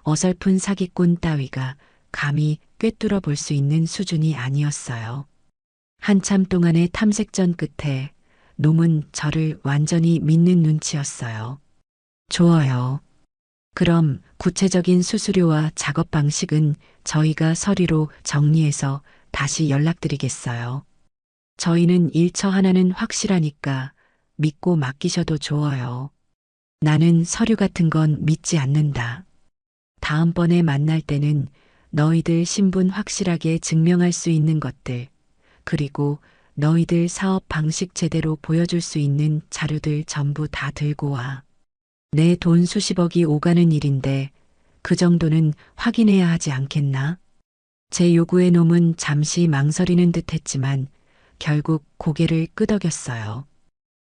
어설픈 사기꾼 따위가 감히 꿰뚫어 볼 수 있는 수준이 아니었어요. 한참 동안의 탐색전 끝에 놈은 저를 완전히 믿는 눈치였어요. 좋아요. 그럼 구체적인 수수료와 작업 방식은 저희가 서류로 정리해서 다시 연락드리겠어요. 저희는 일처 하나는 확실하니까 믿고 맡기셔도 좋아요. 나는 서류 같은 건 믿지 않는다. 다음번에 만날 때는 너희들 신분 확실하게 증명할 수 있는 것들, 그리고 너희들 사업 방식 제대로 보여줄 수 있는 자료들 전부 다 들고 와. 내 돈 수십억이 오가는 일인데 그 정도는 확인해야 하지 않겠나? 제 요구에 놈은 잠시 망설이는 듯 했지만 결국 고개를 끄덕였어요.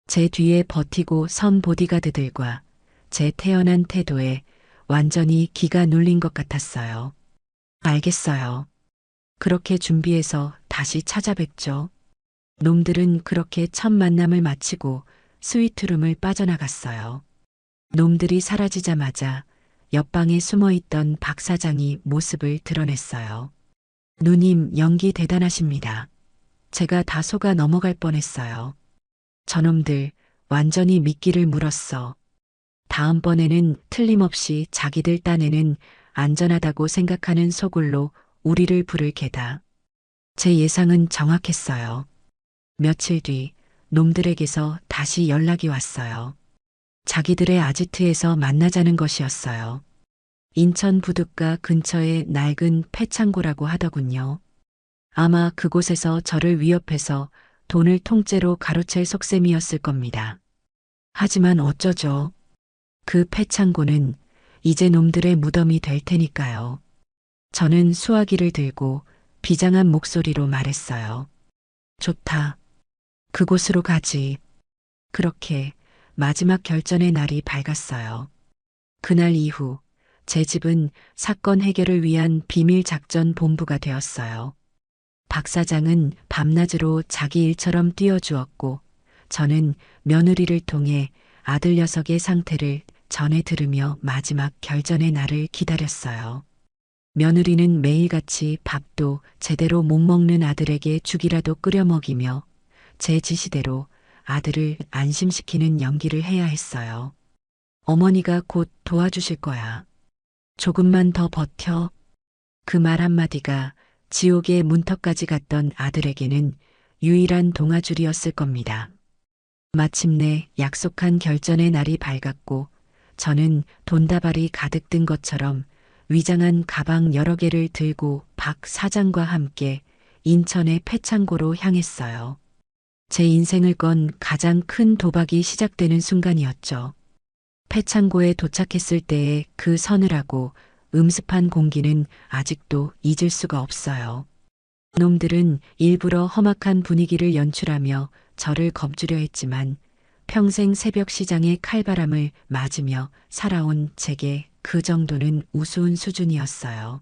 제 뒤에 버티고 선 보디가드들과 제 태연한 태도에 완전히 기가 눌린 것 같았어요. 알겠어요. 그렇게 준비해서 다시 찾아뵙죠. 놈들은 그렇게 첫 만남을 마치고 스위트룸을 빠져나갔어요. 놈들이 사라지자마자 옆방에 숨어있던 박 사장이 모습을 드러냈어요. 누님 연기 대단하십니다. 제가 다 속아 넘어갈 뻔했어요. 저놈들 완전히 미끼를 물었어. 다음번에는 틀림없이 자기들 딴에는 안전하다고 생각하는 소굴로 우리를 부를 게다. 제 예상은 정확했어요. 며칠 뒤 놈들에게서 다시 연락이 왔어요. 자기들의 아지트에서 만나자는 것이었어요. 인천 부둣가 근처의 낡은 폐창고라고 하더군요. 아마 그곳에서 저를 위협해서 돈을 통째로 가로챌 속셈이었을 겁니다. 하지만 어쩌죠. 그 폐창고는 이제 놈들의 무덤이 될 테니까요. 저는 수화기를 들고 비장한 목소리로 말했어요. 좋다. 그곳으로 가지. 그렇게 마지막 결전의 날이 밝았어요. 그날 이후 제 집은 사건 해결을 위한 비밀 작전 본부가 되었어요. 박 사장은 밤낮으로 자기 일처럼 뛰어주었고 저는 며느리를 통해 아들 녀석의 상태를 전해 들으며 마지막 결전의 날을 기다렸어요. 며느리는 매일같이 밥도 제대로 못 먹는 아들에게 죽이라도 끓여 먹이며 제 지시대로 아들을 안심시키는 연기를 해야 했어요. 어머니가 곧 도와주실 거야. 조금만 더 버텨. 그 말 한마디가 지옥의 문턱까지 갔던 아들에게는 유일한 동아줄이었을 겁니다. 마침내 약속한 결전의 날이 밝았고 저는 돈다발이 가득 든 것처럼 위장한 가방 여러 개를 들고 박 사장과 함께 인천의 폐창고로 향했어요. 제 인생을 건 가장 큰 도박이 시작되는 순간이었죠. 폐창고에 도착했을 때의 그 서늘하고 음습한 공기는 아직도 잊을 수가 없어요. 놈들은 일부러 험악한 분위기를 연출하며 저를 겁주려 했지만 평생 새벽 시장의 칼바람을 맞으며 살아온 제게 그 정도는 우스운 수준이었어요.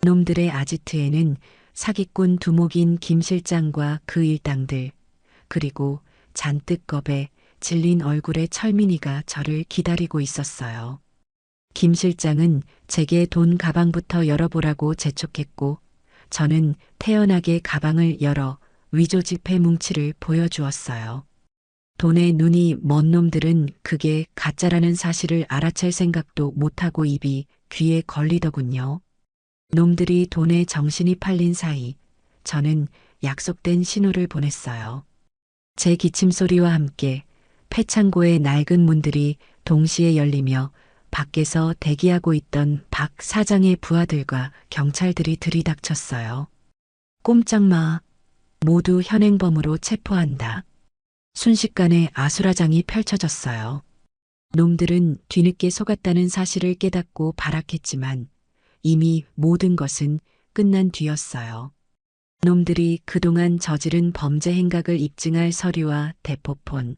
놈들의 아지트에는 사기꾼 두목인 김 실장과 그 일당들, 그리고 잔뜩 겁에 질린 얼굴의 철민이가 저를 기다리고 있었어요. 김 실장은 제게 돈 가방부터 열어보라고 재촉했고 저는 태연하게 가방을 열어 위조 지폐 뭉치를 보여주었어요. 돈에 눈이 먼 놈들은 그게 가짜라는 사실을 알아챌 생각도 못하고 입이 귀에 걸리더군요. 놈들이 돈에 정신이 팔린 사이 저는 약속된 신호를 보냈어요. 제 기침 소리와 함께 폐창고의 낡은 문들이 동시에 열리며 밖에서 대기하고 있던 박 사장의 부하들과 경찰들이 들이닥쳤어요. 꼼짝 마. 모두 현행범으로 체포한다. 순식간에 아수라장이 펼쳐졌어요. 놈들은 뒤늦게 속았다는 사실을 깨닫고 발악했지만 이미 모든 것은 끝난 뒤였어요. 놈들이 그동안 저지른 범죄 행각을 입증할 서류와 대포폰,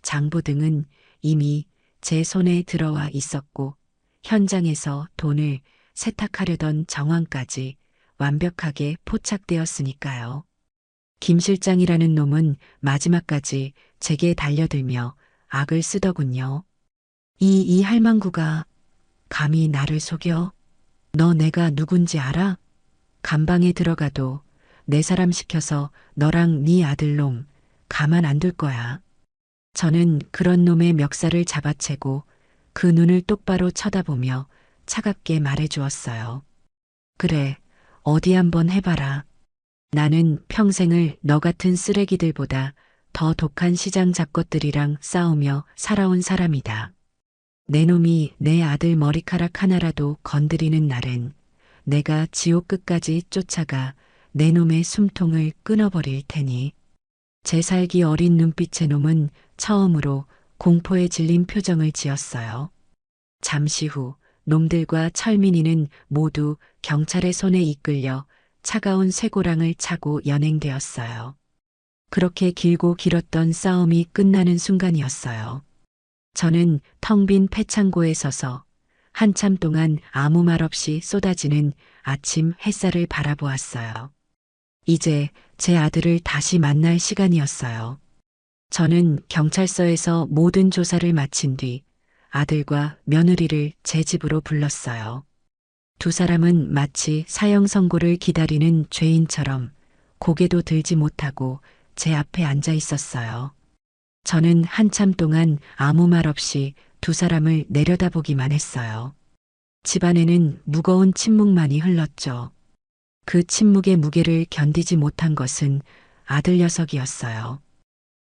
장부 등은 이미 제 손에 들어와 있었고 현장에서 돈을 세탁하려던 정황까지 완벽하게 포착되었으니까요. 김 실장이라는 놈은 마지막까지 제게 달려들며 악을 쓰더군요. 이 할망구가 감히 나를 속여? 너 내가 누군지 알아? 감방에 들어가도 내 사람 시켜서 너랑 네 아들놈 가만 안 둘 거야. 저는 그런 놈의 멱살을 잡아채고 그 눈을 똑바로 쳐다보며 차갑게 말해주었어요. 그래, 어디 한번 해봐라. 나는 평생을 너 같은 쓰레기들보다 더 독한 시장 잡것들이랑 싸우며 살아온 사람이다. 내 놈이 내 아들 머리카락 하나라도 건드리는 날엔 내가 지옥 끝까지 쫓아가 내 놈의 숨통을 끊어버릴 테니. 제 살기 어린 눈빛의 놈은 처음으로 공포에 질린 표정을 지었어요. 잠시 후 놈들과 철민이는 모두 경찰의 손에 이끌려 차가운 쇠고랑을 차고 연행되었어요. 그렇게 길고 길었던 싸움이 끝나는 순간이었어요. 저는 텅 빈 폐창고에 서서 한참 동안 아무 말 없이 쏟아지는 아침 햇살을 바라보았어요. 이제 제 아들을 다시 만날 시간이었어요. 저는 경찰서에서 모든 조사를 마친 뒤 아들과 며느리를 제 집으로 불렀어요. 두 사람은 마치 사형 선고를 기다리는 죄인처럼 고개도 들지 못하고 제 앞에 앉아 있었어요. 저는 한참 동안 아무 말 없이 두 사람을 내려다보기만 했어요. 집안에는 무거운 침묵만이 흘렀죠. 그 침묵의 무게를 견디지 못한 것은 아들 녀석이었어요.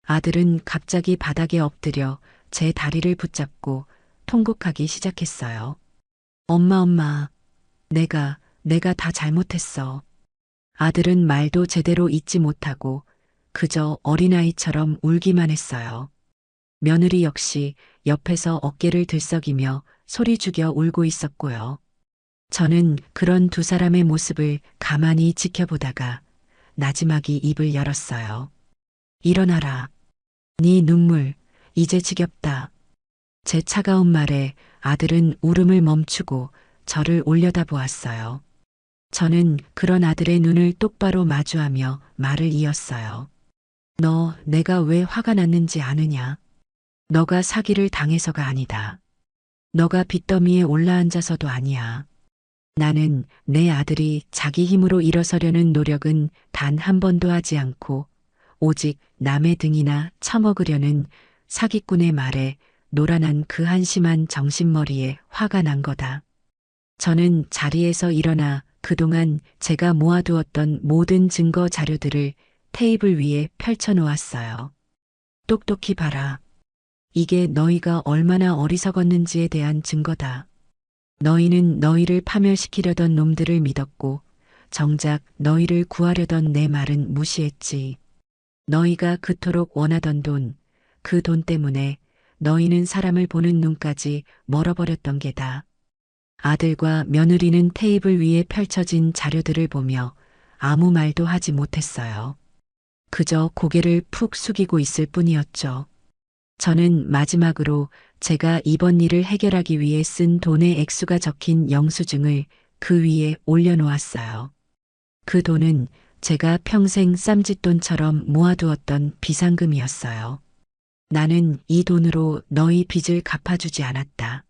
아들은 갑자기 바닥에 엎드려 제 다리를 붙잡고 통곡하기 시작했어요. 엄마, 내가 다 잘못했어. 아들은 말도 제대로 잇지 못하고 그저 어린아이처럼 울기만 했어요. 며느리 역시 옆에서 어깨를 들썩이며 소리 죽여 울고 있었고요. 저는 그런 두 사람의 모습을 가만히 지켜보다가 나지막이 입을 열었어요. 일어나라. 네 눈물, 이제 지겹다. 제 차가운 말에 아들은 울음을 멈추고 저를 올려다보았어요. 저는 그런 아들의 눈을 똑바로 마주하며 말을 이었어요. 너 내가 왜 화가 났는지 아느냐? 너가 사기를 당해서가 아니다. 너가 빚더미에 올라앉아서도 아니야. 나는 내 아들이 자기 힘으로 일어서려는 노력은 단 한 번도 하지 않고 오직 남의 등이나 처먹으려는 사기꾼의 말에 노란한 그 한심한 정신머리에 화가 난 거다. 저는 자리에서 일어나 그동안 제가 모아두었던 모든 증거 자료들을 테이블 위에 펼쳐 놓았어요. 똑똑히 봐라. 이게 너희가 얼마나 어리석었는지에 대한 증거다. 너희는 너희를 파멸시키려던 놈들을 믿었고 정작 너희를 구하려던 내 말은 무시했지. 너희가 그토록 원하던 돈, 그 돈 때문에 너희는 사람을 보는 눈까지 멀어버렸던 게다. 아들과 며느리는 테이블 위에 펼쳐진 자료들을 보며 아무 말도 하지 못했어요. 그저 고개를 푹 숙이고 있을 뿐이었죠. 저는 마지막으로 제가 이번 일을 해결하기 위해 쓴 돈의 액수가 적힌 영수증을 그 위에 올려놓았어요. 그 돈은 제가 평생 쌈짓돈처럼 모아두었던 비상금이었어요. 나는 이 돈으로 너희 빚을 갚아주지 않았다.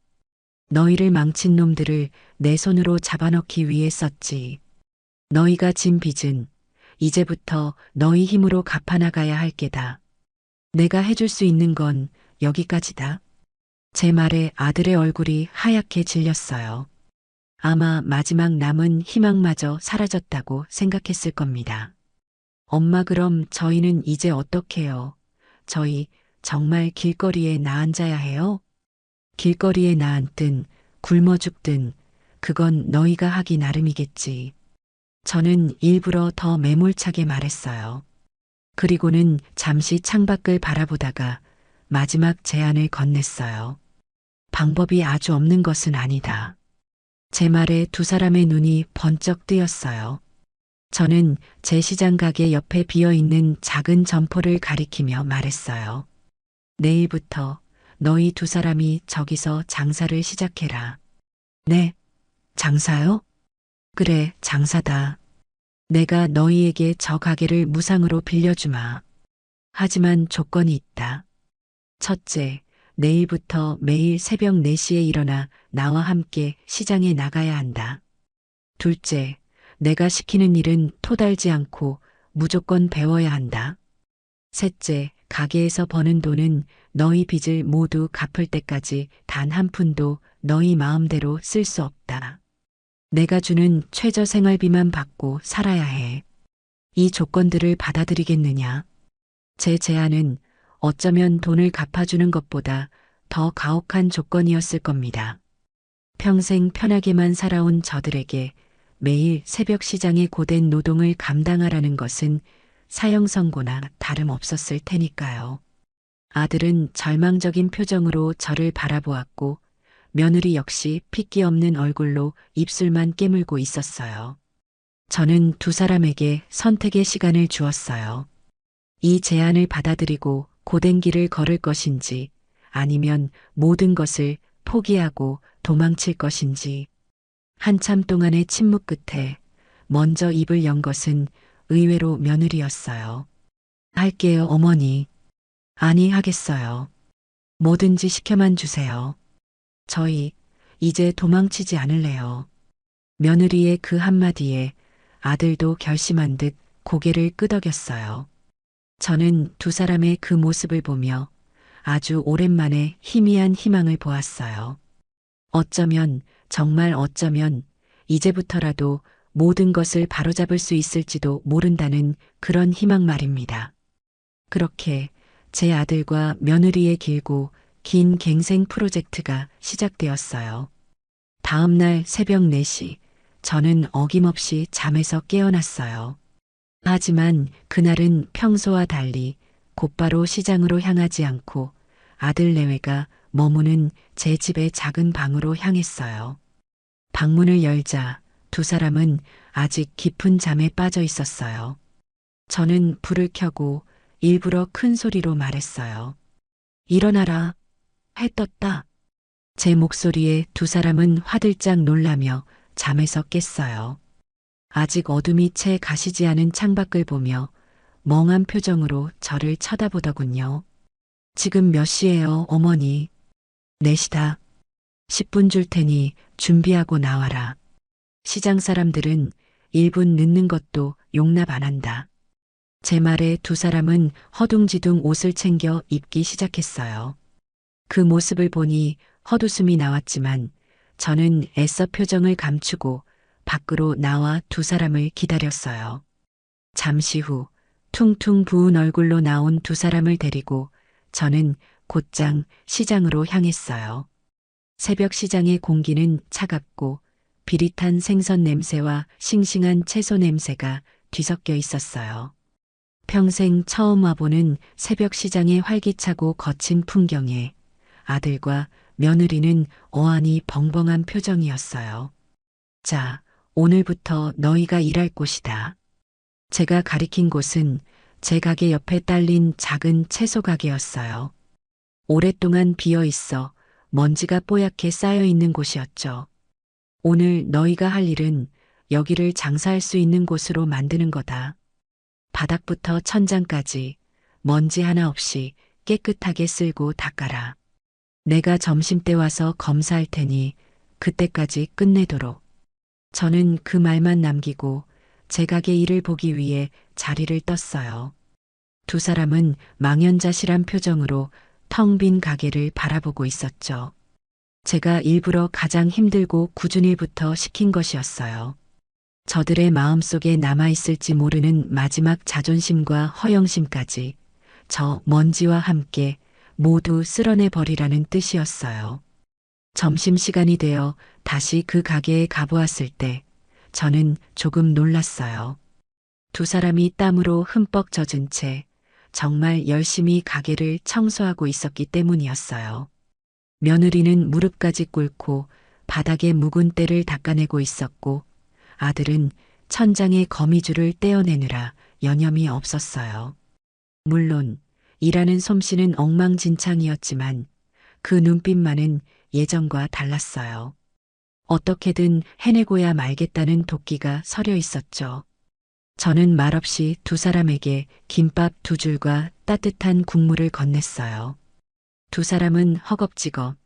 너희를 망친 놈들을 내 손으로 잡아넣기 위해 썼지. 너희가 진 빚은 이제부터 너희 힘으로 갚아나가야 할 게다. 내가 해줄 수 있는 건 여기까지다. 제 말에 아들의 얼굴이 하얗게 질렸어요. 아마 마지막 남은 희망마저 사라졌다고 생각했을 겁니다. 엄마, 그럼 저희는 이제 어떡해요? 저희 정말 길거리에 나앉아야 해요? 길거리에 나앉든 굶어 죽든 그건 너희가 하기 나름이겠지. 저는 일부러 더 매몰차게 말했어요. 그리고는 잠시 창밖을 바라보다가 마지막 제안을 건넸어요. 방법이 아주 없는 것은 아니다. 제 말에 두 사람의 눈이 번쩍 뜨였어요. 저는 제 시장 가게 옆에 비어있는 작은 점포를 가리키며 말했어요. 내일부터 너희 두 사람이 저기서 장사를 시작해라. 네, 장사요? 그래, 장사다. 내가 너희에게 저 가게를 무상으로 빌려주마. 하지만 조건이 있다. 첫째, 내일부터 매일 새벽 4시에 일어나 나와 함께 시장에 나가야 한다. 둘째, 내가 시키는 일은 토달지 않고 무조건 배워야 한다. 셋째, 가게에서 버는 돈은 너희 빚을 모두 갚을 때까지 단 한 푼도 너희 마음대로 쓸 수 없다. 내가 주는 최저 생활비만 받고 살아야 해. 이 조건들을 받아들이겠느냐? 제 제안은 어쩌면 돈을 갚아주는 것보다 더 가혹한 조건이었을 겁니다. 평생 편하게만 살아온 저들에게 매일 새벽 시장의 고된 노동을 감당하라는 것은 사형 선고나 다름없었을 테니까요. 아들은 절망적인 표정으로 저를 바라보았고 며느리 역시 핏기 없는 얼굴로 입술만 깨물고 있었어요. 저는 두 사람에게 선택의 시간을 주었어요. 이 제안을 받아들이고 고된 길을 걸을 것인지 아니면 모든 것을 포기하고 도망칠 것인지. 한참 동안의 침묵 끝에 먼저 입을 연 것은 의외로 며느리였어요. 할게요, 어머니. 아니, 하겠어요. 뭐든지 시켜만 주세요. 저희 이제 도망치지 않을래요. 며느리의 그 한마디에 아들도 결심한 듯 고개를 끄덕였어요. 저는 두 사람의 그 모습을 보며 아주 오랜만에 희미한 희망을 보았어요. 어쩌면, 정말 어쩌면, 이제부터라도 모든 것을 바로잡을 수 있을지도 모른다는 그런 희망 말입니다. 그렇게 제 아들과 며느리의 길고 긴 갱생 프로젝트가 시작되었어요. 다음 날 새벽 4시, 저는 어김없이 잠에서 깨어났어요. 하지만 그날은 평소와 달리 곧바로 시장으로 향하지 않고 아들 내외가 머무는 제 집의 작은 방으로 향했어요. 방문을 열자 두 사람은 아직 깊은 잠에 빠져 있었어요. 저는 불을 켜고 일부러 큰 소리로 말했어요. 일어나라. 해 떴다. 제 목소리에 두 사람은 화들짝 놀라며 잠에서 깼어요. 아직 어둠이 채 가시지 않은 창밖을 보며 멍한 표정으로 저를 쳐다보더군요. 지금 몇 시예요, 어머니? 4시다. 10분 줄 테니 준비하고 나와라. 시장 사람들은 1분 늦는 것도 용납 안 한다. 제 말에 두 사람은 허둥지둥 옷을 챙겨 입기 시작했어요. 그 모습을 보니 헛웃음이 나왔지만 저는 애써 표정을 감추고 밖으로 나와 두 사람을 기다렸어요. 잠시 후 퉁퉁 부은 얼굴로 나온 두 사람을 데리고 저는 곧장 시장으로 향했어요. 새벽 시장의 공기는 차갑고 비릿한 생선 냄새와 싱싱한 채소 냄새가 뒤섞여 있었어요. 평생 처음 와보는 새벽 시장의 활기차고 거친 풍경에 아들과 며느리는 어안이 벙벙한 표정이었어요. 자, 오늘부터 너희가 일할 곳이다. 제가 가리킨 곳은 제 가게 옆에 딸린 작은 채소 가게였어요. 오랫동안 비어 있어 먼지가 뽀얗게 쌓여 있는 곳이었죠. 오늘 너희가 할 일은 여기를 장사할 수 있는 곳으로 만드는 거다. 바닥부터 천장까지 먼지 하나 없이 깨끗하게 쓸고 닦아라. 내가 점심때 와서 검사할 테니 그때까지 끝내도록. 저는 그 말만 남기고 제 가게 일을 보기 위해 자리를 떴어요. 두 사람은 망연자실한 표정으로 텅 빈 가게를 바라보고 있었죠. 제가 일부러 가장 힘들고 굳은 일부터 시킨 것이었어요. 저들의 마음속에 남아있을지 모르는 마지막 자존심과 허영심까지 저 먼지와 함께 모두 쓸어내 버리라는 뜻이었어요. 점심시간이 되어 다시 그 가게에 가보았을 때 저는 조금 놀랐어요. 두 사람이 땀으로 흠뻑 젖은 채 정말 열심히 가게를 청소하고 있었기 때문이었어요. 며느리는 무릎까지 꿇고 바닥에 묵은 때를 닦아내고 있었고 아들은 천장의 거미줄을 떼어내느라 여념이 없었어요. 물론 일하는 솜씨는 엉망진창이었지만 그 눈빛만은 예전과 달랐어요. 어떻게든 해내고야 말겠다는 도끼가 서려 있었죠. 저는 말없이 두 사람에게 김밥 2줄과 따뜻한 국물을 건넸어요. 두 사람은 허겁지겁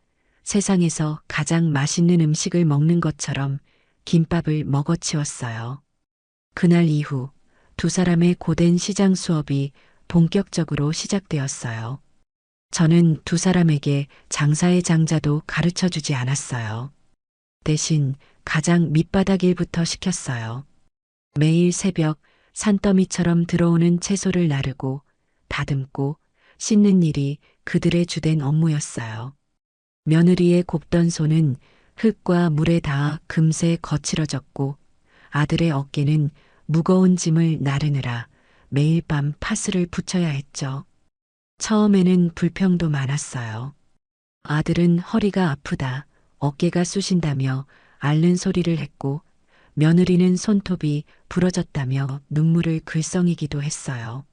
세상에서 가장 맛있는 음식을 먹는 것처럼 김밥을 먹어치웠어요. 그날 이후 두 사람의 고된 시장 수업이 본격적으로 시작되었어요. 저는 두 사람에게 장사의 장자도 가르쳐 주지 않았어요. 대신 가장 밑바닥 일부터 시켰어요. 매일 새벽 산더미처럼 들어오는 채소를 나르고 다듬고 씻는 일이 그들의 주된 업무였어요. 며느리의 곱던 손은 흙과 물에 닿아 금세 거칠어졌고 아들의 어깨는 무거운 짐을 나르느라 매일 밤 파스를 붙여야 했죠. 처음에는 불평도 많았어요. 아들은 허리가 아프다, 어깨가 쑤신다며 앓는 소리를 했고 며느리는 손톱이 부러졌다며 눈물을 글썽이기도 했어요.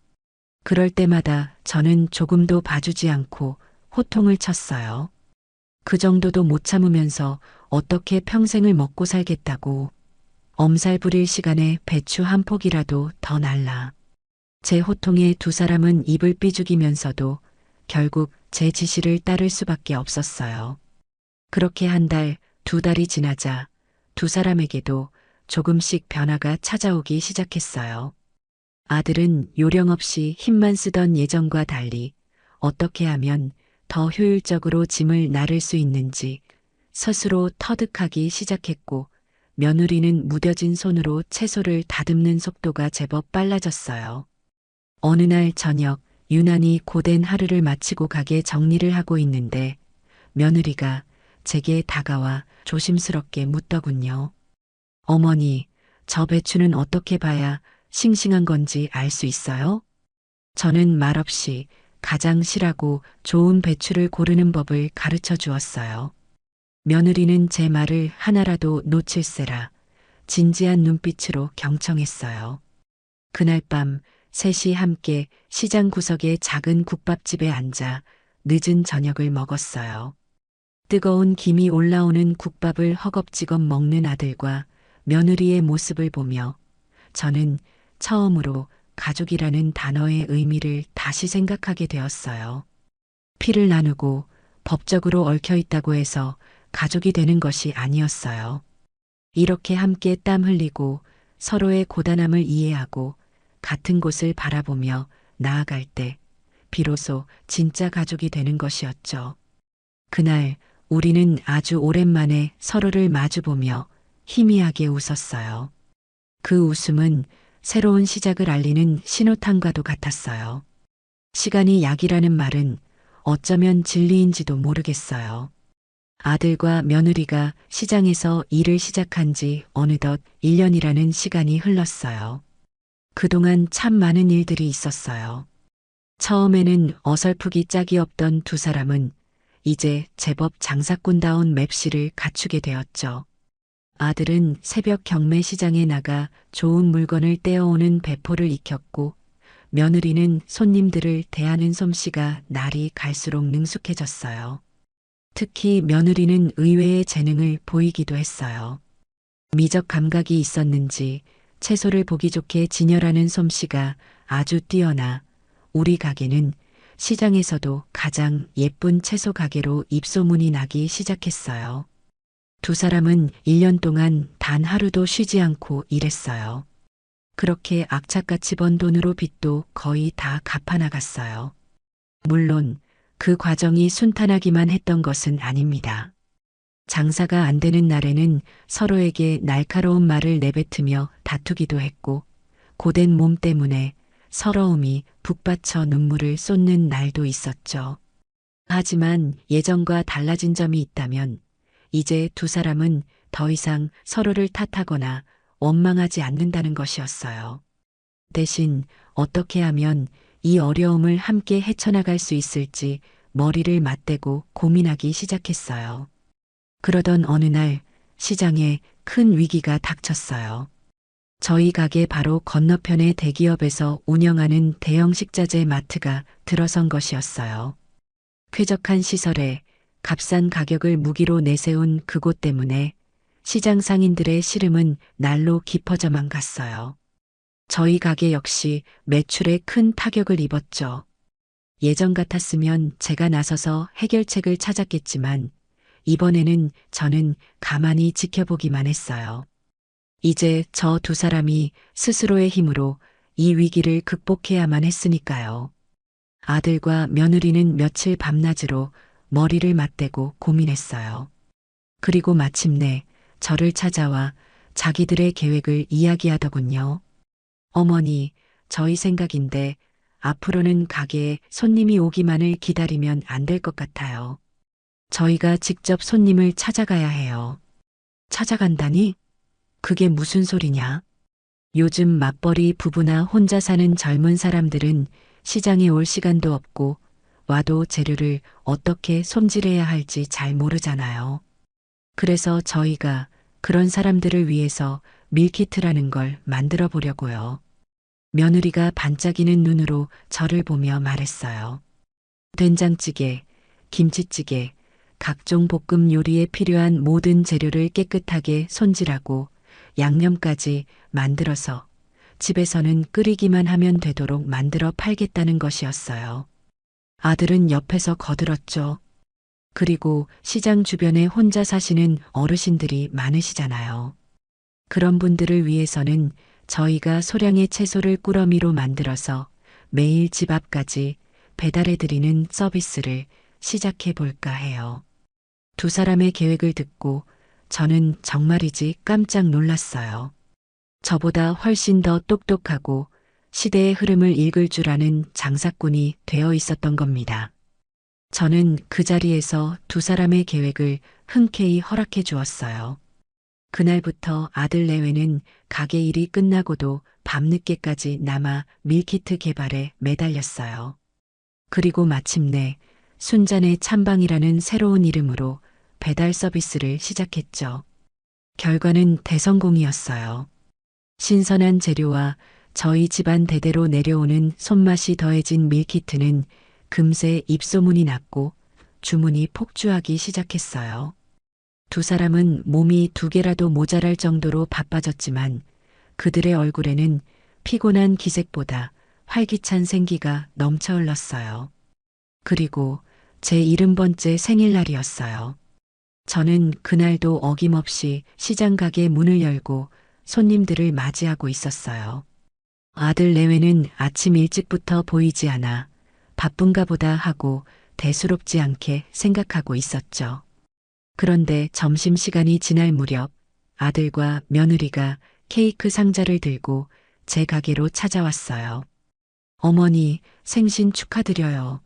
그럴 때마다 저는 조금도 봐주지 않고 호통을 쳤어요. 그 정도도 못 참으면서 어떻게 평생을 먹고 살겠다고. 엄살 부릴 시간에 배추 한 폭이라도 더 날라. 제 호통에 두 사람은 입을 삐죽이면서도 결국 제 지시를 따를 수밖에 없었어요. 그렇게 한 달, 2달이 지나자 두 사람에게도 조금씩 변화가 찾아오기 시작했어요. 아들은 요령 없이 힘만 쓰던 예전과 달리 어떻게 하면 더 효율적으로 짐을 나를 수 있는지 스스로 터득하기 시작했고, 며느리는 무뎌진 손으로 채소를 다듬는 속도가 제법 빨라졌어요. 어느 날 저녁, 유난히 고된 하루를 마치고 가게 정리를 하고 있는데 며느리가 제게 다가와 조심스럽게 묻더군요. 어머니, 저 배추는 어떻게 봐야 싱싱한 건지 알 수 있어요? 저는 말없이 가장 실하고 좋은 배추를 고르는 법을 가르쳐 주었어요. 며느리는 제 말을 하나라도 놓칠세라 진지한 눈빛으로 경청했어요. 그날 밤 셋이 함께 시장 구석의 작은 국밥집에 앉아 늦은 저녁을 먹었어요. 뜨거운 김이 올라오는 국밥을 허겁지겁 먹는 아들과 며느리의 모습을 보며 저는 처음으로 가족이라는 단어의 의미를 다시 생각하게 되었어요. 피를 나누고 법적으로 얽혀 있다고 해서 가족이 되는 것이 아니었어요. 이렇게 함께 땀 흘리고 서로의 고단함을 이해하고 같은 곳을 바라보며 나아갈 때 비로소 진짜 가족이 되는 것이었죠. 그날 우리는 아주 오랜만에 서로를 마주보며 희미하게 웃었어요. 그 웃음은 새로운 시작을 알리는 신호탄과도 같았어요. 시간이 약이라는 말은 어쩌면 진리인지도 모르겠어요. 아들과 며느리가 시장에서 일을 시작한 지 어느덧 1년이라는 시간이 흘렀어요. 그동안 참 많은 일들이 있었어요. 처음에는 어설프기 짝이 없던 두 사람은 이제 제법 장사꾼다운 맵시를 갖추게 되었죠. 아들은 새벽 경매 시장에 나가 좋은 물건을 떼어오는 배포를 익혔고, 며느리는 손님들을 대하는 솜씨가 날이 갈수록 능숙해졌어요. 특히 며느리는 의외의 재능을 보이기도 했어요. 미적 감각이 있었는지 채소를 보기 좋게 진열하는 솜씨가 아주 뛰어나 우리 가게는 시장에서도 가장 예쁜 채소 가게로 입소문이 나기 시작했어요. 두 사람은 1년 동안 단 하루도 쉬지 않고 일했어요. 그렇게 악착같이 번 돈으로 빚도 거의 다 갚아나갔어요. 물론 그 과정이 순탄하기만 했던 것은 아닙니다. 장사가 안 되는 날에는 서로에게 날카로운 말을 내뱉으며 다투기도 했고, 고된 몸 때문에 서러움이 북받쳐 눈물을 쏟는 날도 있었죠. 하지만 예전과 달라진 점이 있다면 이제 두 사람은 더 이상 서로를 탓하거나 원망하지 않는다는 것이었어요. 대신 어떻게 하면 이 어려움을 함께 헤쳐나갈 수 있을지 머리를 맞대고 고민하기 시작했어요. 그러던 어느 날 시장에 큰 위기가 닥쳤어요. 저희 가게 바로 건너편의 대기업에서 운영하는 대형 식자재 마트가 들어선 것이었어요. 쾌적한 시설에 값싼 가격을 무기로 내세운 그곳 때문에 시장 상인들의 시름은 날로 깊어져만 갔어요. 저희 가게 역시 매출에 큰 타격을 입었죠. 예전 같았으면 제가 나서서 해결책을 찾았겠지만 이번에는 저는 가만히 지켜보기만 했어요. 이제 저 두 사람이 스스로의 힘으로 이 위기를 극복해야만 했으니까요. 아들과 며느리는 며칠 밤낮으로 머리를 맞대고 고민했어요. 그리고 마침내 저를 찾아와 자기들의 계획을 이야기하더군요. 어머니, 저희 생각인데 앞으로는 가게에 손님이 오기만을 기다리면 안 될 것 같아요. 저희가 직접 손님을 찾아가야 해요. 찾아간다니? 그게 무슨 소리냐? 요즘 맞벌이 부부나 혼자 사는 젊은 사람들은 시장에 올 시간도 없고 와도 재료를 어떻게 손질해야 할지 잘 모르잖아요. 그래서 저희가 그런 사람들을 위해서 밀키트라는 걸 만들어 보려고요. 며느리가 반짝이는 눈으로 저를 보며 말했어요. 된장찌개, 김치찌개, 각종 볶음 요리에 필요한 모든 재료를 깨끗하게 손질하고 양념까지 만들어서 집에서는 끓이기만 하면 되도록 만들어 팔겠다는 것이었어요. 아들은 옆에서 거들었죠. 그리고 시장 주변에 혼자 사시는 어르신들이 많으시잖아요. 그런 분들을 위해서는 저희가 소량의 채소를 꾸러미로 만들어서 매일 집 앞까지 배달해 드리는 서비스를 시작해 볼까 해요. 두 사람의 계획을 듣고 저는 정말이지 깜짝 놀랐어요. 저보다 훨씬 더 똑똑하고 시대의 흐름을 읽을 줄 아는 장사꾼이 되어 있었던 겁니다. 저는 그 자리에서 두 사람의 계획을 흔쾌히 허락해 주었어요. 그날부터 아들 내외는 가게 일이 끝나고도 밤늦게까지 남아 밀키트 개발에 매달렸어요. 그리고 마침내 순잔의 찬방이라는 새로운 이름으로 배달 서비스를 시작했죠. 결과는 대성공이었어요. 신선한 재료와 저희 집안 대대로 내려오는 손맛이 더해진 밀키트는 금세 입소문이 났고 주문이 폭주하기 시작했어요. 두 사람은 몸이 두 개라도 모자랄 정도로 바빠졌지만 그들의 얼굴에는 피곤한 기색보다 활기찬 생기가 넘쳐 흘렀어요. 그리고 제 70번째 생일날이었어요. 저는 그날도 어김없이 시장 가게 문을 열고 손님들을 맞이하고 있었어요. 아들 내외는 아침 일찍부터 보이지 않아 바쁜가 보다 하고 대수롭지 않게 생각하고 있었죠. 그런데 점심시간이 지날 무렵 아들과 며느리가 케이크 상자를 들고 제 가게로 찾아왔어요. 어머니, 생신 축하드려요.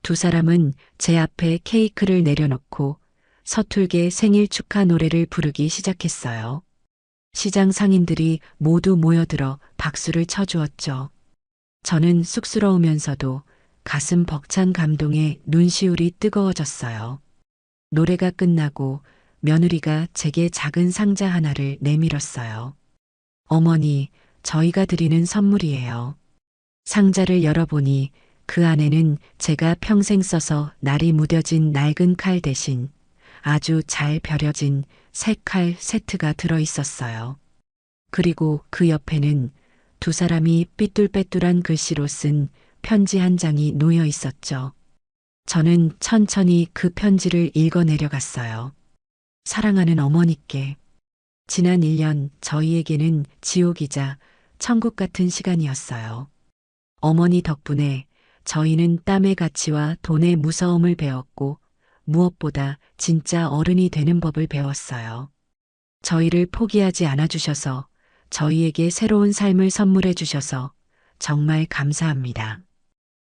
두 사람은 제 앞에 케이크를 내려놓고 서툴게 생일 축하 노래를 부르기 시작했어요. 시장 상인들이 모두 모여들어 박수를 쳐주었죠. 저는 쑥스러우면서도 가슴 벅찬 감동에 눈시울이 뜨거워졌어요. 노래가 끝나고 며느리가 제게 작은 상자 하나를 내밀었어요. 어머니, 저희가 드리는 선물이에요. 상자를 열어보니 그 안에는 제가 평생 써서 날이 무뎌진 낡은 칼 대신 아주 잘 벼려진 새 칼 세트가 들어 있었어요. 그리고 그 옆에는 두 사람이 삐뚤빼뚤한 글씨로 쓴 편지 한 장이 놓여 있었죠. 저는 천천히 그 편지를 읽어 내려갔어요. 사랑하는 어머니께. 지난 1년 저희에게는 지옥이자 천국 같은 시간이었어요. 어머니 덕분에 저희는 땀의 가치와 돈의 무서움을 배웠고 무엇보다 진짜 어른이 되는 법을 배웠어요. 저희를 포기하지 않아 주셔서 저희에게 새로운 삶을 선물해 주셔서 정말 감사합니다.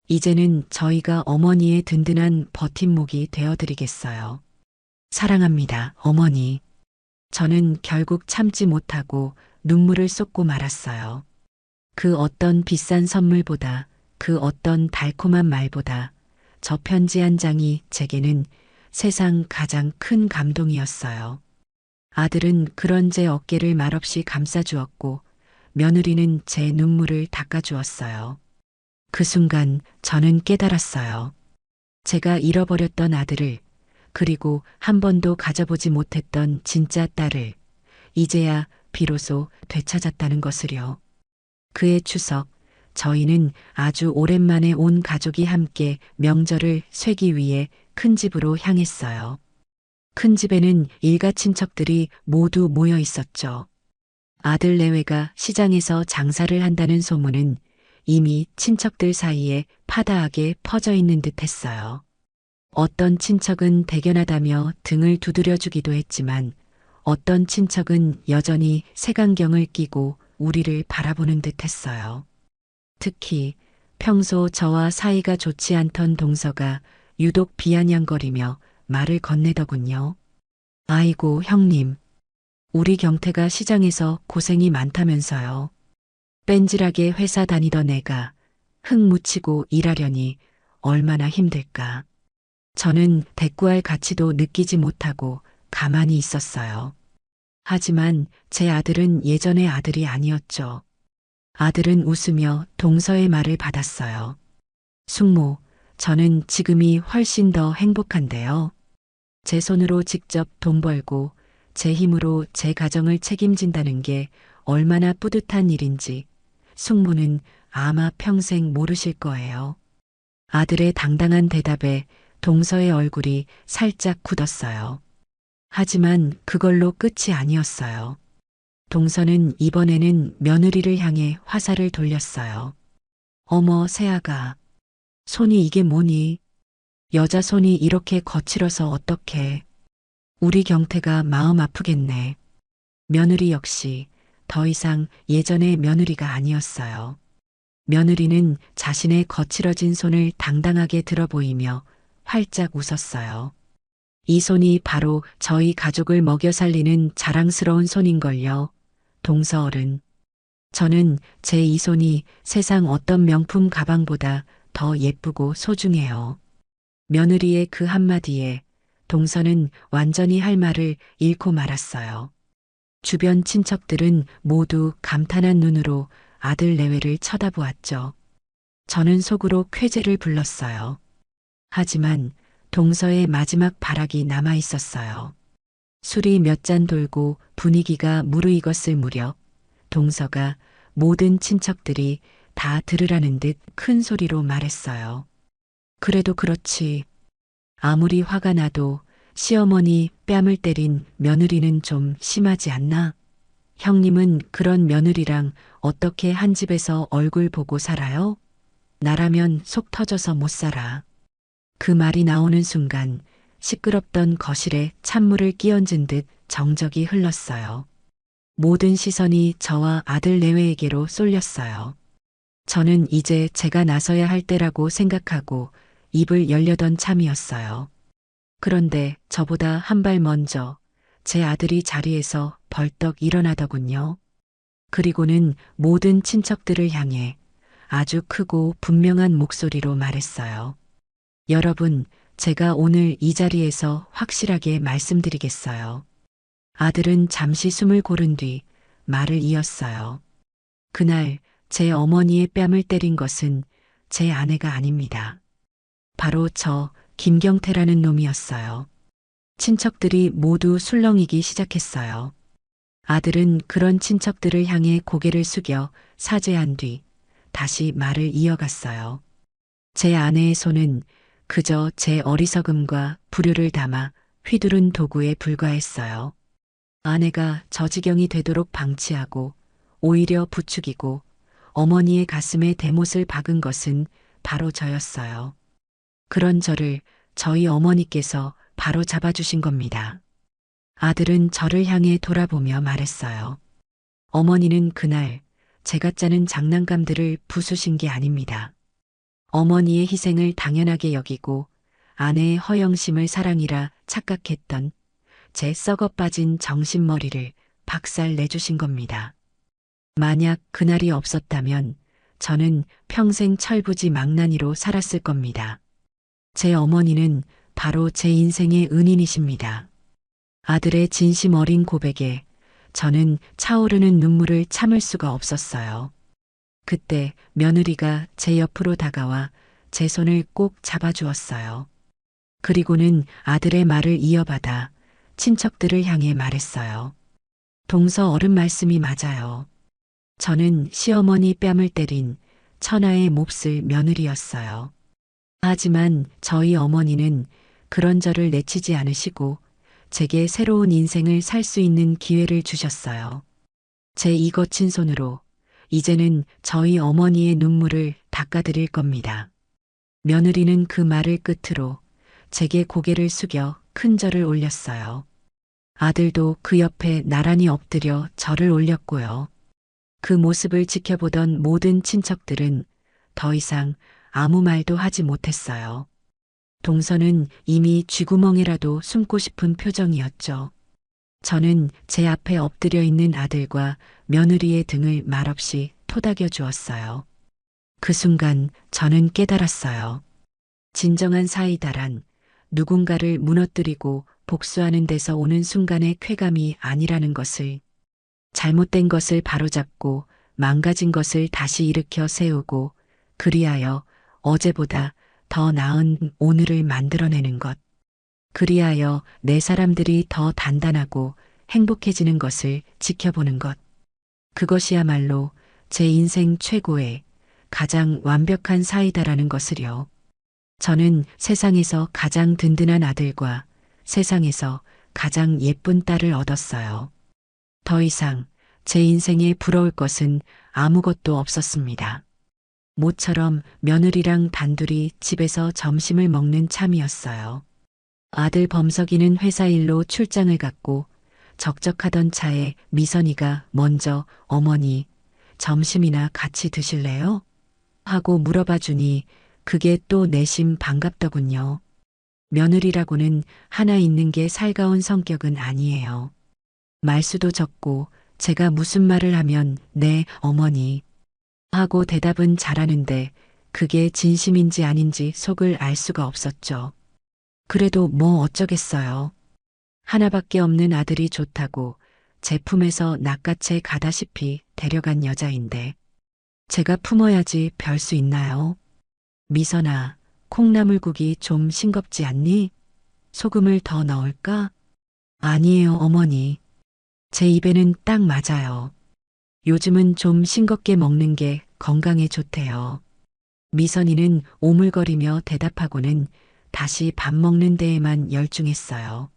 이제는 저희가 어머니의 든든한 버팀목이 되어드리겠어요. 사랑합니다, 어머니. 저는 결국 참지 못하고 눈물을 쏟고 말았어요. 그 어떤 비싼 선물보다 그 어떤 달콤한 말보다 저 편지 한 장이 제게는 세상 가장 큰 감동이었어요. 아들은 그런 제 어깨를 말없이 감싸주었고 며느리는 제 눈물을 닦아주었어요. 그 순간 저는 깨달았어요. 제가 잃어버렸던 아들을 그리고 한 번도 가져보지 못했던 진짜 딸을 이제야 비로소 되찾았다는 것을요. 그해 추석 저희는 아주 오랜만에 온 가족이 함께 명절을 쇠기 위해 큰 집으로 향했어요. 큰 집에는 일가 친척들이 모두 모여 있었죠. 아들 내외가 시장에서 장사를 한다는 소문은 이미 친척들 사이에 파다하게 퍼져 있는 듯 했어요. 어떤 친척은 대견하다며 등을 두드려주기도 했지만 어떤 친척은 여전히 색안경을 끼고 우리를 바라보는 듯 했어요. 특히 평소 저와 사이가 좋지 않던 동서가 유독 비아냥거리며 말을 건네더군요. 아이고 형님, 우리 경태가 시장에서 고생이 많다면서요. 뺀질하게 회사 다니던 애가 흙 묻히고 일하려니 얼마나 힘들까. 저는 대꾸할 가치도 느끼지 못하고 가만히 있었어요. 하지만 제 아들은 예전의 아들이 아니었죠. 아들은 웃으며 동서의 말을 받았어요. 숙모, 저는 지금이 훨씬 더 행복한데요. 제 손으로 직접 돈 벌고 제 힘으로 제 가정을 책임진다는 게 얼마나 뿌듯한 일인지 숙모는 아마 평생 모르실 거예요. 아들의 당당한 대답에 동서의 얼굴이 살짝 굳었어요. 하지만 그걸로 끝이 아니었어요. 동서는 이번에는 며느리를 향해 화살을 돌렸어요. 어머, 새아가. 손이 이게 뭐니? 여자 손이 이렇게 거칠어서 어떡해. 우리 경태가 마음 아프겠네. 며느리 역시 더 이상 예전의 며느리가 아니었어요. 며느리는 자신의 거칠어진 손을 당당하게 들어 보이며 활짝 웃었어요. 이 손이 바로 저희 가족을 먹여 살리는 자랑스러운 손인걸요. 동서어른. 저는 제 이 손이 세상 어떤 명품 가방보다 더 예쁘고 소중해요. 며느리의 그 한마디에 동서는 완전히 할 말을 잃고 말았어요. 주변 친척들은 모두 감탄한 눈으로 아들 내외를 쳐다보았죠. 저는 속으로 쾌재를 불렀어요. 하지만 동서의 마지막 발악이 남아 있었어요. 술이 몇 잔 돌고 분위기가 무르익었을 무렵 동서가 모든 친척들이 다 들으라는 듯 큰 소리로 말했어요. 그래도 그렇지. 아무리 화가 나도 시어머니 뺨을 때린 며느리는 좀 심하지 않나? 형님은 그런 며느리랑 어떻게 한 집에서 얼굴 보고 살아요? 나라면 속 터져서 못 살아. 그 말이 나오는 순간 시끄럽던 거실에 찬물을 끼얹은 듯 정적이 흘렀어요. 모든 시선이 저와 아들 내외에게로 쏠렸어요. 저는 이제 제가 나서야 할 때라고 생각하고 입을 열려던 참이었어요. 그런데 저보다 한 발 먼저 제 아들이 자리에서 벌떡 일어나더군요. 그리고는 모든 친척들을 향해 아주 크고 분명한 목소리로 말했어요. 여러분, 제가 오늘 이 자리에서 확실하게 말씀드리겠어요. 아들은 잠시 숨을 고른 뒤 말을 이었어요. 그날 제 어머니의 뺨을 때린 것은 제 아내가 아닙니다. 바로 저 김경태라는 놈이었어요. 친척들이 모두 술렁이기 시작했어요. 아들은 그런 친척들을 향해 고개를 숙여 사죄한 뒤 다시 말을 이어갔어요. 제 아내의 손은 그저 제 어리석음과 불효를 담아 휘두른 도구에 불과했어요. 아내가 저 지경이 되도록 방치하고 오히려 부추기고 어머니의 가슴에 대못을 박은 것은 바로 저였어요. 그런 저를 저희 어머니께서 바로 잡아주신 겁니다. 아들은 저를 향해 돌아보며 말했어요. 어머니는 그날 제가 짜는 장난감들을 부수신 게 아닙니다. 어머니의 희생을 당연하게 여기고 아내의 허영심을 사랑이라 착각했던 제 썩어 빠진 정신머리를 박살 내주신 겁니다. 만약 그날이 없었다면 저는 평생 철부지 망나니로 살았을 겁니다. 제 어머니는 바로 제 인생의 은인이십니다. 아들의 진심 어린 고백에 저는 차오르는 눈물을 참을 수가 없었어요. 그때 며느리가 제 옆으로 다가와 제 손을 꼭 잡아주었어요. 그리고는 아들의 말을 이어받아 친척들을 향해 말했어요. 동서 어른 말씀이 맞아요. 저는 시어머니 뺨을 때린 천하의 몹쓸 며느리였어요. 하지만 저희 어머니는 그런 저를 내치지 않으시고 제게 새로운 인생을 살 수 있는 기회를 주셨어요. 제 이 거친 손으로 이제는 저희 어머니의 눈물을 닦아드릴 겁니다. 며느리는 그 말을 끝으로 제게 고개를 숙여 큰 절을 올렸어요. 아들도 그 옆에 나란히 엎드려 절을 올렸고요. 그 모습을 지켜보던 모든 친척들은 더 이상 아무 말도 하지 못했어요. 동서는 이미 쥐구멍이라도 숨고 싶은 표정이었죠. 저는 제 앞에 엎드려 있는 아들과 며느리의 등을 말없이 토닥여 주었어요. 그 순간 저는 깨달았어요. 진정한 사이다란 누군가를 무너뜨리고 복수하는 데서 오는 순간의 쾌감이 아니라는 것을, 잘못된 것을 바로잡고 망가진 것을 다시 일으켜 세우고 그리하여 어제보다 더 나은 오늘을 만들어내는 것, 그리하여 내 사람들이 더 단단하고 행복해지는 것을 지켜보는 것, 그것이야말로 제 인생 최고의 가장 완벽한 사이다라는 것을요. 저는 세상에서 가장 든든한 아들과 세상에서 가장 예쁜 딸을 얻었어요. 더 이상 제 인생에 부러울 것은 아무것도 없었습니다. 모처럼 며느리랑 단둘이 집에서 점심을 먹는 참이었어요. 아들 범석이는 회사 일로 출장을 갔고 적적하던 차에 미선이가 먼저 어머니, 점심이나 같이 드실래요? 하고 물어봐 주니 그게 또 내심 반갑더군요. 며느리라고는 하나 있는 게 살가운 성격은 아니에요. 말수도 적고 제가 무슨 말을 하면 네, 어머니 하고 대답은 잘하는데 그게 진심인지 아닌지 속을 알 수가 없었죠. 그래도 뭐 어쩌겠어요. 하나밖에 없는 아들이 좋다고 제 품에서 낚아채 가다시피 데려간 여자인데 제가 품어야지 별 수 있나요? 미선아, 콩나물국이 좀 싱겁지 않니? 소금을 더 넣을까? 아니에요, 어머니. 제 입에는 딱 맞아요. 요즘은 좀 싱겁게 먹는 게 건강에 좋대요. 미선이는 오물거리며 대답하고는 다시 밥 먹는 데에만 열중했어요.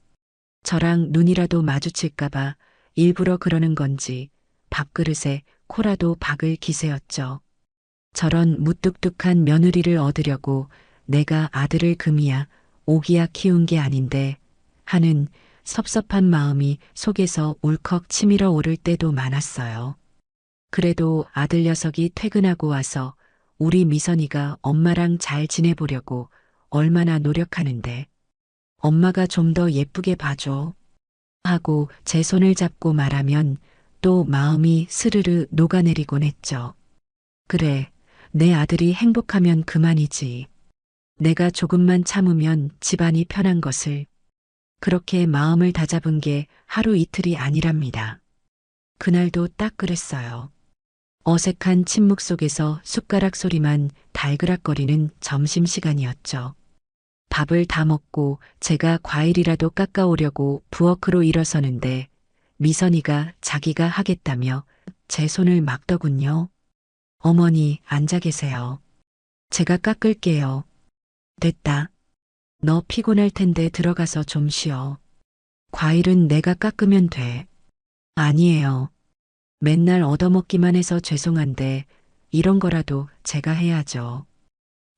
저랑 눈이라도 마주칠까봐 일부러 그러는 건지 밥그릇에 코라도 박을 기세였죠. 저런 무뚝뚝한 며느리를 얻으려고 내가 아들을 금이야 오기야 키운 게 아닌데 하는 섭섭한 마음이 속에서 울컥 치밀어 오를 때도 많았어요. 그래도 아들 녀석이 퇴근하고 와서 우리 미선이가 엄마랑 잘 지내보려고 얼마나 노력하는데 엄마가 좀 더 예쁘게 봐줘 하고 제 손을 잡고 말하면 또 마음이 스르르 녹아내리곤 했죠. 그래, 내 아들이 행복하면 그만이지. 내가 조금만 참으면 집안이 편한 것을. 그렇게 마음을 다잡은 게 하루 이틀이 아니랍니다. 그날도 딱 그랬어요. 어색한 침묵 속에서 숟가락 소리만 달그락거리는 점심시간이었죠. 밥을 다 먹고 제가 과일이라도 깎아오려고 부엌으로 일어서는데 미선이가 자기가 하겠다며 제 손을 막더군요. 어머니, 앉아 계세요. 제가 깎을게요. 됐다. 너 피곤할 텐데 들어가서 좀 쉬어. 과일은 내가 깎으면 돼. 아니에요. 맨날 얻어먹기만 해서 죄송한데 이런 거라도 제가 해야죠.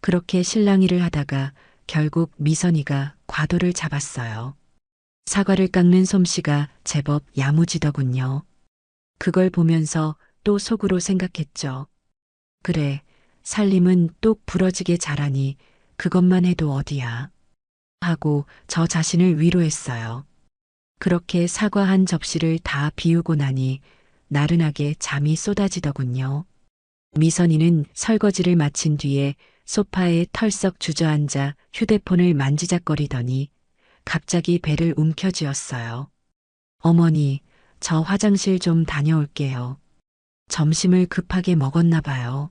그렇게 실랑이를 하다가 결국 미선이가 과도를 잡았어요. 사과를 깎는 솜씨가 제법 야무지더군요. 그걸 보면서 또 속으로 생각했죠. 그래, 살림은 똑 부러지게 잘하니 그것만 해도 어디야. 하고 저 자신을 위로했어요. 그렇게 사과 한 접시를 다 비우고 나니 나른하게 잠이 쏟아지더군요. 미선이는 설거지를 마친 뒤에 소파에 털썩 주저앉아 휴대폰을 만지작거리더니 갑자기 배를 움켜쥐었어요. 어머니, 저 화장실 좀 다녀올게요. 점심을 급하게 먹었나 봐요.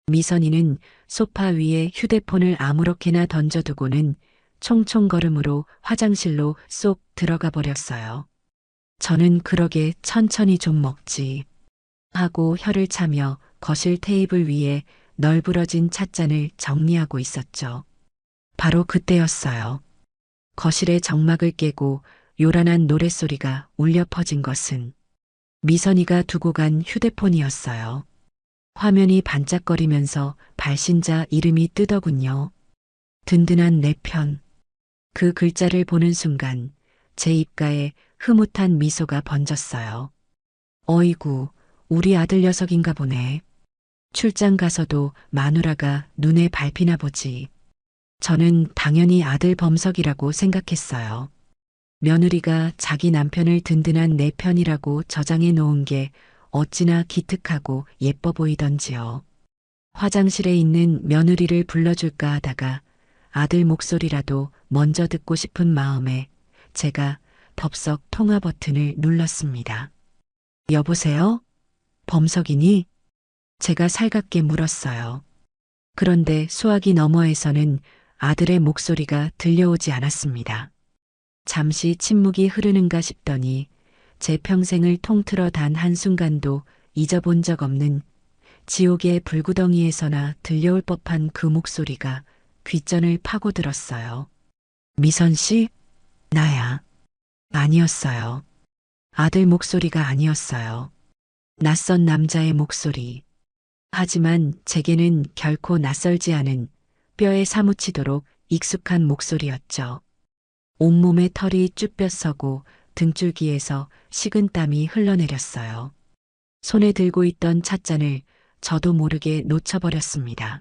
미선이는 소파 위에 휴대폰을 아무렇게나 던져두고는 총총걸음으로 화장실로 쏙 들어가 버렸어요. 저는 그러게 천천히 좀 먹지 하고 혀를 차며 거실 테이블 위에 널브러진 찻잔을 정리하고 있었죠. 바로 그때였어요. 거실의 정막을 깨고 요란한 노랫소리가 울려 퍼진 것은 미선이가 두고 간 휴대폰이었어요. 화면이 반짝거리면서 발신자 이름이 뜨더군요. 든든한 내 편. 그 글자를 보는 순간 제 입가에 흐뭇한 미소가 번졌어요. 어이구, 우리 아들 녀석인가 보네. 출장 가서도 마누라가 눈에 밟히나 보지. 저는 당연히 아들 범석이라고 생각했어요. 며느리가 자기 남편을 든든한 내 편이라고 저장해 놓은 게 어찌나 기특하고 예뻐 보이던지요. 화장실에 있는 며느리를 불러줄까 하다가 아들 목소리라도 먼저 듣고 싶은 마음에 제가 덥석 통화 버튼을 눌렀습니다. 여보세요? 범석이니? 제가 살갑게 물었어요. 그런데 수화기 너머에서는 아들의 목소리가 들려오지 않았습니다. 잠시 침묵이 흐르는가 싶더니 제 평생을 통틀어 단 한순간도 잊어본 적 없는 지옥의 불구덩이에서나 들려올 법한 그 목소리가 귓전을 파고들었어요. 미선 씨? 나야. 아니었어요. 아들 목소리가 아니었어요. 낯선 남자의 목소리. 하지만 제게는 결코 낯설지 않은 뼈에 사무치도록 익숙한 목소리였죠. 온몸에 털이 쭈뼛서고 등줄기에서 식은땀이 흘러내렸어요. 손에 들고 있던 찻잔을 저도 모르게 놓쳐버렸습니다.